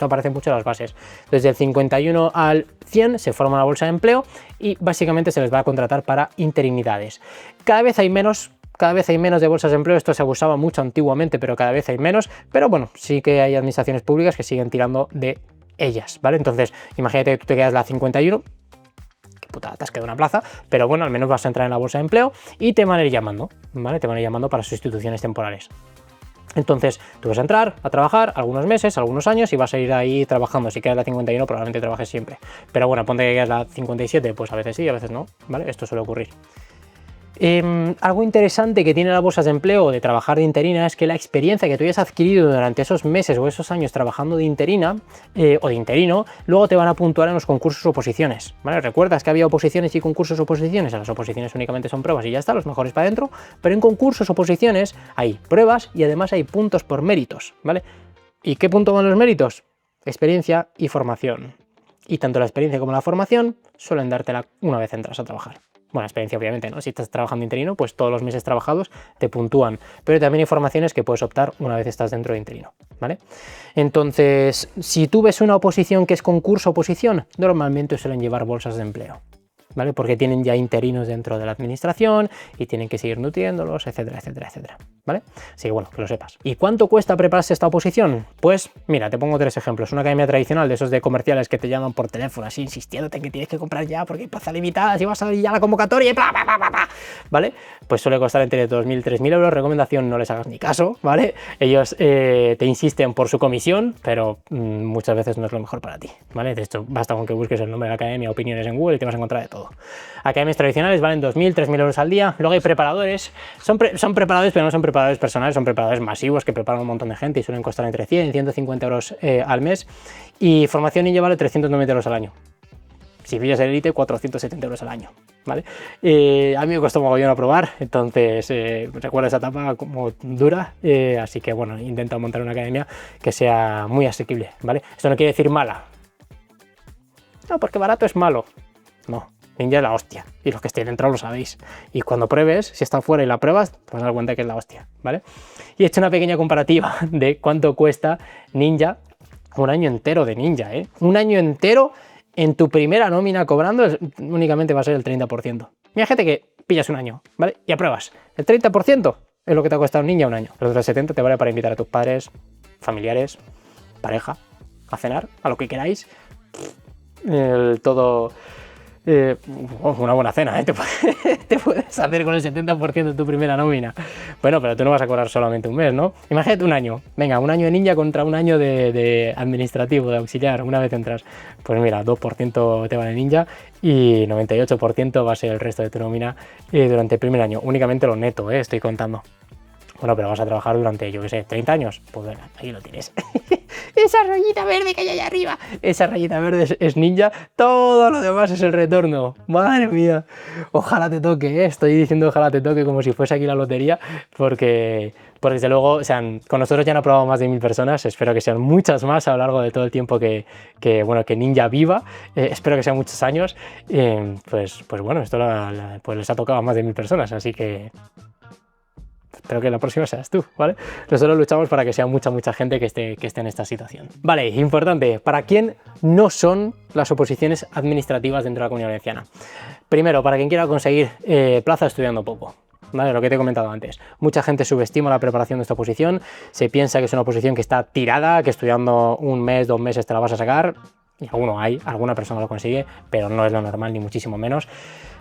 aparece mucho en las bases. Desde el 51 al 100 se forma una bolsa de empleo y básicamente se les va a contratar para interinidades. Cada vez hay menos de bolsas de empleo. Esto se abusaba mucho antiguamente, pero cada vez hay menos. Pero bueno, sí que hay administraciones públicas que siguen tirando de ellas, ¿vale? Entonces, imagínate que tú te quedas la 51, que puta, te has quedado una plaza, pero bueno, al menos vas a entrar en la bolsa de empleo y te van a ir llamando, ¿vale? Te van a ir llamando para sustituciones temporales. Entonces, tú vas a entrar a trabajar algunos meses, algunos años y vas a ir ahí trabajando. Si quedas la 51, probablemente trabajes siempre. Pero bueno, ponte que quedas la 57, pues a veces sí, a veces no, ¿vale? Esto suele ocurrir. Algo interesante que tiene las bolsas de empleo de trabajar de interina es que la experiencia que tú hayas adquirido durante esos meses o esos años trabajando de interina o de interino, luego te van a puntuar en los concursos o oposiciones, ¿vale? ¿Recuerdas que había oposiciones y concursos o oposiciones? En las oposiciones únicamente son pruebas y ya está, los mejores para adentro, pero en concursos o oposiciones hay pruebas y además hay puntos por méritos, ¿vale? ¿Y qué punto van los méritos? Experiencia y formación. Y tanto la experiencia como la formación suelen dártela una vez entras a trabajar. Bueno, experiencia obviamente, ¿no? Si estás trabajando interino, pues todos los meses trabajados te puntúan. Pero también hay formaciones que puedes optar una vez estás dentro de interino, ¿vale? Entonces, si tú ves una oposición que es concurso-oposición, normalmente suelen llevar bolsas de empleo, ¿vale? Porque tienen ya interinos dentro de la administración y tienen que seguir nutriéndolos, etcétera, etcétera, etcétera, ¿vale? Así que bueno, que lo sepas. ¿Y cuánto cuesta prepararse esta oposición? Pues mira, te pongo 3 ejemplos. Una academia tradicional de esos de comerciales que te llaman por teléfono, así insistiéndote que tienes que comprar ya porque hay plaza limitada, si vas a salir ya la convocatoria y bla, bla, bla, bla, bla, ¿vale? Pues suele costar entre 2.000 y 3.000 euros. Recomendación, no les hagas ni caso, ¿vale? Ellos te insisten por su comisión, pero muchas veces no es lo mejor para ti, ¿vale? De hecho, basta con que busques el nombre de la academia, opiniones en Google y te vas a encontrar de todo. Academias tradicionales valen 2.000, 3.000 euros al día. Luego hay preparadores, son preparadores, pero no son preparadores personales, son preparadores masivos que preparan un montón de gente y suelen costar entre 100 y 150 euros al mes. Y formación ninja vale 390 euros al año. Si pillas el Elite, 470 euros al año, ¿vale? A mí me costó mogollón a probar, entonces recuerdo esa etapa como dura, así que bueno, intento montar una academia que sea muy asequible, ¿vale? Esto no quiere decir mala. No, porque barato es malo. No, Ninja es la hostia, y los que estéis dentro lo sabéis. Y cuando pruebes, si estás fuera y la pruebas, te vas a dar cuenta que es la hostia, ¿vale? Y he hecho una pequeña comparativa de cuánto cuesta Ninja, un año entero de Ninja, ¿eh? Un año entero en tu primera nómina cobrando únicamente va a ser el 30%. Imagínate que pillas un año, ¿vale? Y apruebas. El 30% es lo que te ha costado un Ninja un año. El otro 70% te vale para invitar a tus padres, familiares, pareja, a cenar, a lo que queráis. Una buena cena, ¿eh? Te puedes hacer con el 70% de tu primera nómina. Bueno, pero tú no vas a cobrar solamente un mes, ¿no? Imagínate un año. Venga, un año de ninja contra un año de administrativo, de auxiliar, una vez entras. Pues mira, 2% te va de ninja y 98% va a ser el resto de tu nómina durante el primer año. Únicamente lo neto, estoy contando. Bueno, pero vas a trabajar durante, yo qué sé, 30 años. Pues bueno, ahí lo tienes. Esa rayita verde que hay allá arriba. Esa rayita verde es ninja. Todo lo demás es el retorno. Madre mía. Ojalá te toque, ¿eh? Estoy diciendo ojalá te toque como si fuese aquí la lotería. Porque desde luego, o sea, con nosotros ya han aprobado más de 1000 personas. Espero que sean muchas más a lo largo de todo el tiempo que Ninja viva. Espero que sean muchos años. Pues bueno, esto pues les ha tocado a más de 1000 personas. Así que... espero que la próxima seas tú, ¿vale? Nosotros luchamos para que sea mucha gente que esté en esta situación. Vale, importante, ¿para quién no son las oposiciones administrativas dentro de la Comunidad Valenciana? Primero, para quien quiera conseguir plaza estudiando poco. ¿Vale? Lo que te he comentado antes. Mucha gente subestima la preparación de esta oposición, se piensa que es una oposición que está tirada, que estudiando un mes, 2 meses te la vas a sacar, y alguna persona lo consigue, pero no es lo normal, ni muchísimo menos.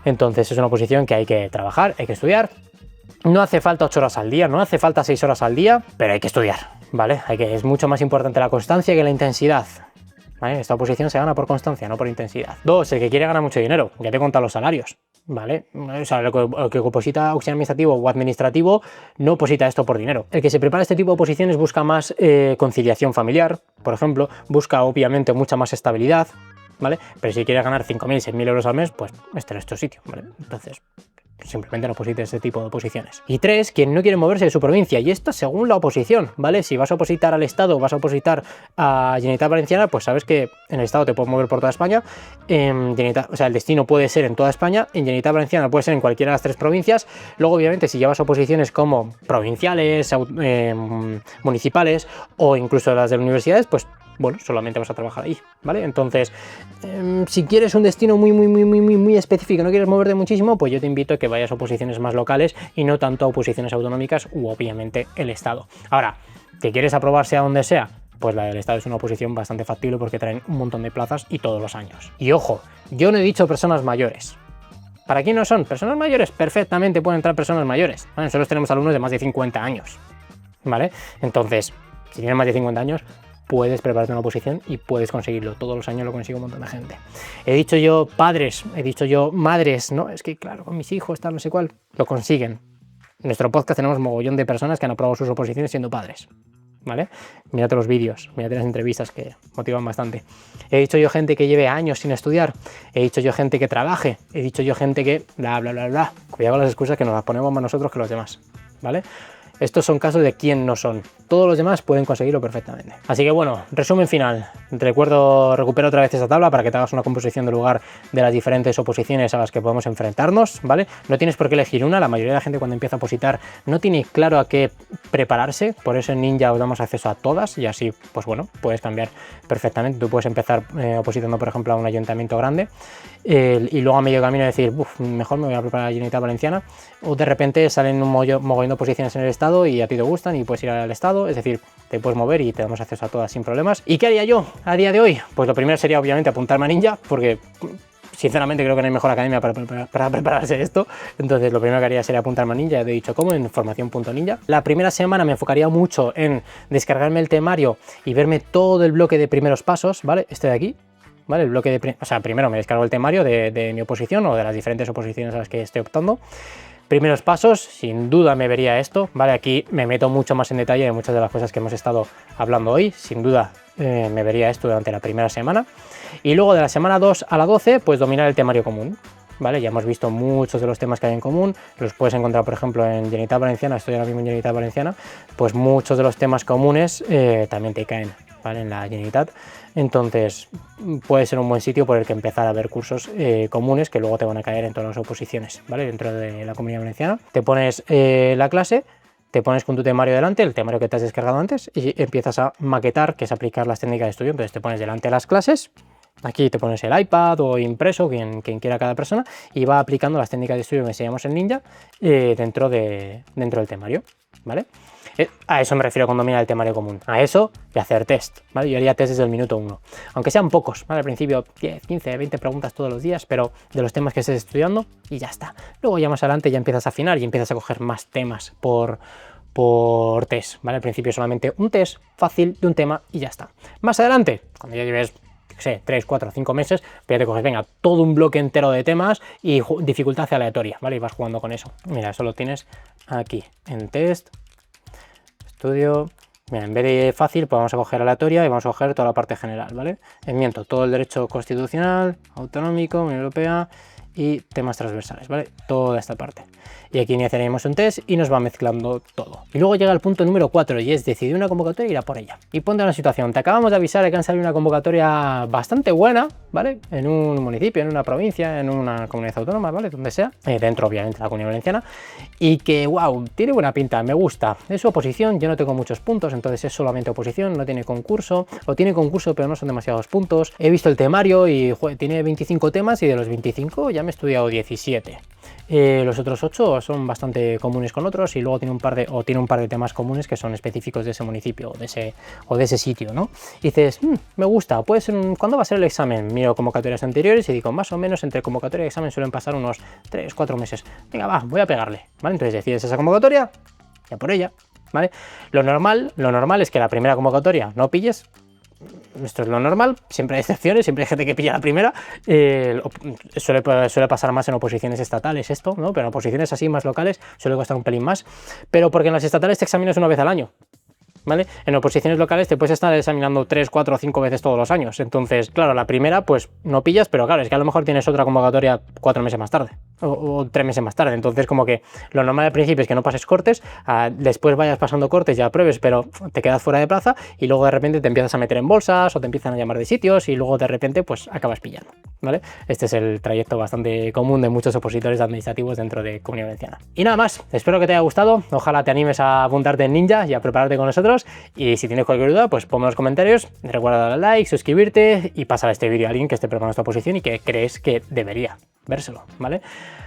Entonces es una oposición que hay que trabajar, hay que estudiar. No hace falta 8 horas al día, no hace falta 6 horas al día, pero hay que estudiar, ¿vale? Es mucho más importante la constancia que la intensidad, ¿vale? Esta oposición se gana por constancia, no por intensidad. 2, el que quiere ganar mucho dinero, ya te he contado los salarios, ¿vale? O sea, el que oposita auxiliar administrativo o administrativo no oposita esto por dinero. El que se prepara este tipo de oposiciones busca más conciliación familiar, por ejemplo, busca obviamente mucha más estabilidad, ¿vale? Pero si quieres ganar 5.000, 6.000 euros al mes, pues este es tu sitio, ¿vale? Entonces... simplemente no oposites este tipo de oposiciones. Y 3, quien no quiere moverse de su provincia, y esto según la oposición, ¿vale? Si vas a opositar al Estado o vas a opositar a Generalitat Valenciana, pues sabes que en el Estado te puedes mover por toda España, o sea, el destino puede ser en toda España, en Generalitat Valenciana puede ser en cualquiera de las 3 provincias. Luego, obviamente, si llevas oposiciones como provinciales, municipales o incluso las de las universidades, pues bueno, solamente vas a trabajar ahí, ¿vale? Entonces, si quieres un destino muy específico, no quieres moverte muchísimo, pues yo te invito a que vayas a oposiciones más locales y no tanto a oposiciones autonómicas u obviamente el Estado. Ahora, ¿que quieres aprobar sea donde sea? Pues la del Estado es una oposición bastante factible porque traen un montón de plazas y todos los años. Y ojo, yo no he dicho personas mayores. ¿Para quién no son? Personas mayores, perfectamente pueden entrar personas mayores. ¿Vale? Nosotros tenemos alumnos de más de 50 años, ¿vale? Entonces, si tienes más de 50 años... puedes prepararte una oposición y puedes conseguirlo. Todos los años lo consigue un montón de gente. He dicho yo padres, he dicho yo madres, ¿no? Es que claro, con mis hijos, tal, no sé cuál, lo consiguen. En nuestro podcast tenemos mogollón de personas que han aprobado sus oposiciones siendo padres, ¿vale? Mírate los vídeos, mírate las entrevistas que motivan bastante. He dicho yo gente que lleve años sin estudiar, he dicho yo gente que trabaje, he dicho yo gente que bla. Cuidado con las excusas que nos las ponemos más nosotros que los demás, ¿vale? Estos son casos de quién no son. Todos los demás pueden conseguirlo perfectamente. Así que bueno, resumen final. Recupero otra vez esta tabla para que te hagas una composición de lugar de las diferentes oposiciones a las que podemos enfrentarnos, ¿vale? No tienes por qué elegir una. La mayoría de la gente cuando empieza a opositar no tiene claro a qué prepararse. Por eso en Ninja os damos acceso a todas y así, pues bueno, puedes cambiar perfectamente. Tú puedes empezar opositando, por ejemplo, a un ayuntamiento grande y luego a medio camino decir, mejor me voy a preparar a la Generalitat Valenciana, o de repente salen un mogollón de oposiciones en el Estado y a ti te gustan y puedes ir al Estado, es decir, te puedes mover y te damos acceso a todas sin problemas. ¿Y qué haría yo a día de hoy? Pues lo primero sería obviamente apuntarme a Ninja, porque sinceramente creo que no hay mejor academia para prepararse esto. Entonces lo primero que haría sería apuntarme a Ninja, ya te he dicho cómo, en formación.ninja. La primera semana me enfocaría mucho en descargarme el temario y verme todo el bloque de primeros pasos, ¿vale? Este de aquí, ¿vale? El bloque de, o sea, primero me descargo el temario de mi oposición o de las diferentes oposiciones a las que estoy optando. Primeros pasos, sin duda me vería esto, ¿vale? Aquí me meto mucho más en detalle de muchas de las cosas que hemos estado hablando hoy, sin duda me vería esto durante la primera semana. Y luego de la semana 2 a la 12, pues dominar el temario común, ¿vale? Ya hemos visto muchos de los temas que hay en común, los puedes encontrar, por ejemplo, en Generalitat Valenciana, estoy ahora mismo en Generalitat Valenciana, pues muchos de los temas comunes también te caen, ¿vale? En la Generalitat. Entonces puede ser un buen sitio por el que empezar a ver cursos comunes que luego te van a caer en todas las oposiciones, ¿vale? Dentro de la Comunidad Valenciana. Te pones la clase, te pones con tu temario delante, el temario que te has descargado antes, y empiezas a maquetar, que es aplicar las técnicas de estudio. Entonces te pones delante las clases, aquí te pones el iPad o impreso, quien quiera cada persona, y va aplicando las técnicas de estudio que enseñamos en Ninja dentro del temario. ¿vale? A eso me refiero con dominar el temario común, a eso y hacer test, ¿vale? Yo haría test desde el minuto 1, aunque sean pocos, ¿vale? Al principio 10, 15, 20 preguntas todos los días, pero de los temas que estés estudiando y ya está. Luego ya más adelante ya empiezas a afinar y empiezas a coger más temas por test, ¿vale? Al principio solamente un test fácil de un tema y ya está. Más adelante, cuando ya lleves, no sé, 3, 4, 5 meses, ya te coges, venga, todo un bloque entero de temas y dificultad aleatoria, ¿vale? Y vas jugando con eso. Mira, eso lo tienes aquí en test. Estudio, mira, en vez de fácil, pues vamos a coger aleatoria y vamos a coger toda la parte general, ¿vale? Miento, todo el derecho constitucional, autonómico, Unión Europea y temas transversales, ¿vale? Toda esta parte. Y aquí iniciaremos un test y nos va mezclando todo. Y luego llega el punto número 4 y es decidir una convocatoria y ir a por ella. Y ponte en la situación, te acabamos de avisar de que han salido una convocatoria bastante buena, ¿vale? En un municipio, en una provincia, en una comunidad autónoma, ¿vale? Donde sea, dentro obviamente de la Comunidad Valenciana, y que, wow, tiene buena pinta, me gusta. Es su oposición, yo no tengo muchos puntos, entonces es solamente oposición, no tiene concurso, o tiene concurso pero no son demasiados puntos. He visto el temario y, joder, tiene 25 temas y de los 25 ya me he estudiado 17. Los otros 8 son bastante comunes con otros y luego tiene un par de temas comunes que son específicos de ese municipio o de ese sitio, ¿no? Y dices, me gusta, puede ser ¿cuándo va a ser el examen? Miro convocatorias anteriores y digo, más o menos entre convocatoria y examen suelen pasar unos 3, 4 meses. Venga, va, voy a pegarle, ¿vale? Entonces decides esa convocatoria, ya por ella, ¿vale? Lo normal es que la primera convocatoria no pilles. Esto es lo normal, siempre hay excepciones, siempre hay gente que pilla la primera, suele pasar más en oposiciones estatales esto, ¿no? Pero en oposiciones así más locales suele costar un pelín más, pero porque en las estatales te examinas una vez al año, ¿vale? En oposiciones locales te puedes estar examinando 3, 4 o 5 veces todos los años, entonces, claro, la primera pues no pillas, pero claro, es que a lo mejor tienes otra convocatoria 4 meses más tarde, o 3 meses más tarde, entonces como que lo normal al principio es que no pases cortes, después vayas pasando cortes y apruebes, pero te quedas fuera de plaza y luego de repente te empiezas a meter en bolsas o te empiezan a llamar de sitios y luego de repente pues acabas pillando, ¿vale? Este es el trayecto bastante común de muchos opositores administrativos dentro de Comunidad Valenciana. Y nada más, espero que te haya gustado, ojalá te animes a apuntarte en Ninja y a prepararte con nosotros, y si tienes cualquier duda pues ponme en los comentarios, recuerda darle like, suscribirte y pasar este vídeo a alguien que esté preparando esta oposición y que crees que debería vérselo, ¿vale?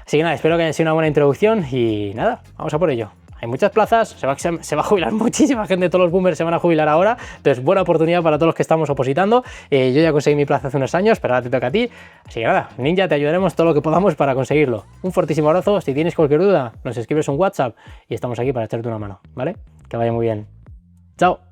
Así que nada, espero que haya sido una buena introducción y nada, vamos a por ello. Hay muchas plazas, se va a jubilar muchísima gente, todos los boomers se van a jubilar ahora, entonces buena oportunidad para todos los que estamos opositando. Yo ya conseguí mi plaza hace unos años, pero ahora te toca a ti, así que nada, Ninja, te ayudaremos todo lo que podamos para conseguirlo. Un fortísimo abrazo, si tienes cualquier duda, nos escribes un WhatsApp y estamos aquí para echarte una mano, ¿vale? Que vaya muy bien. Chao.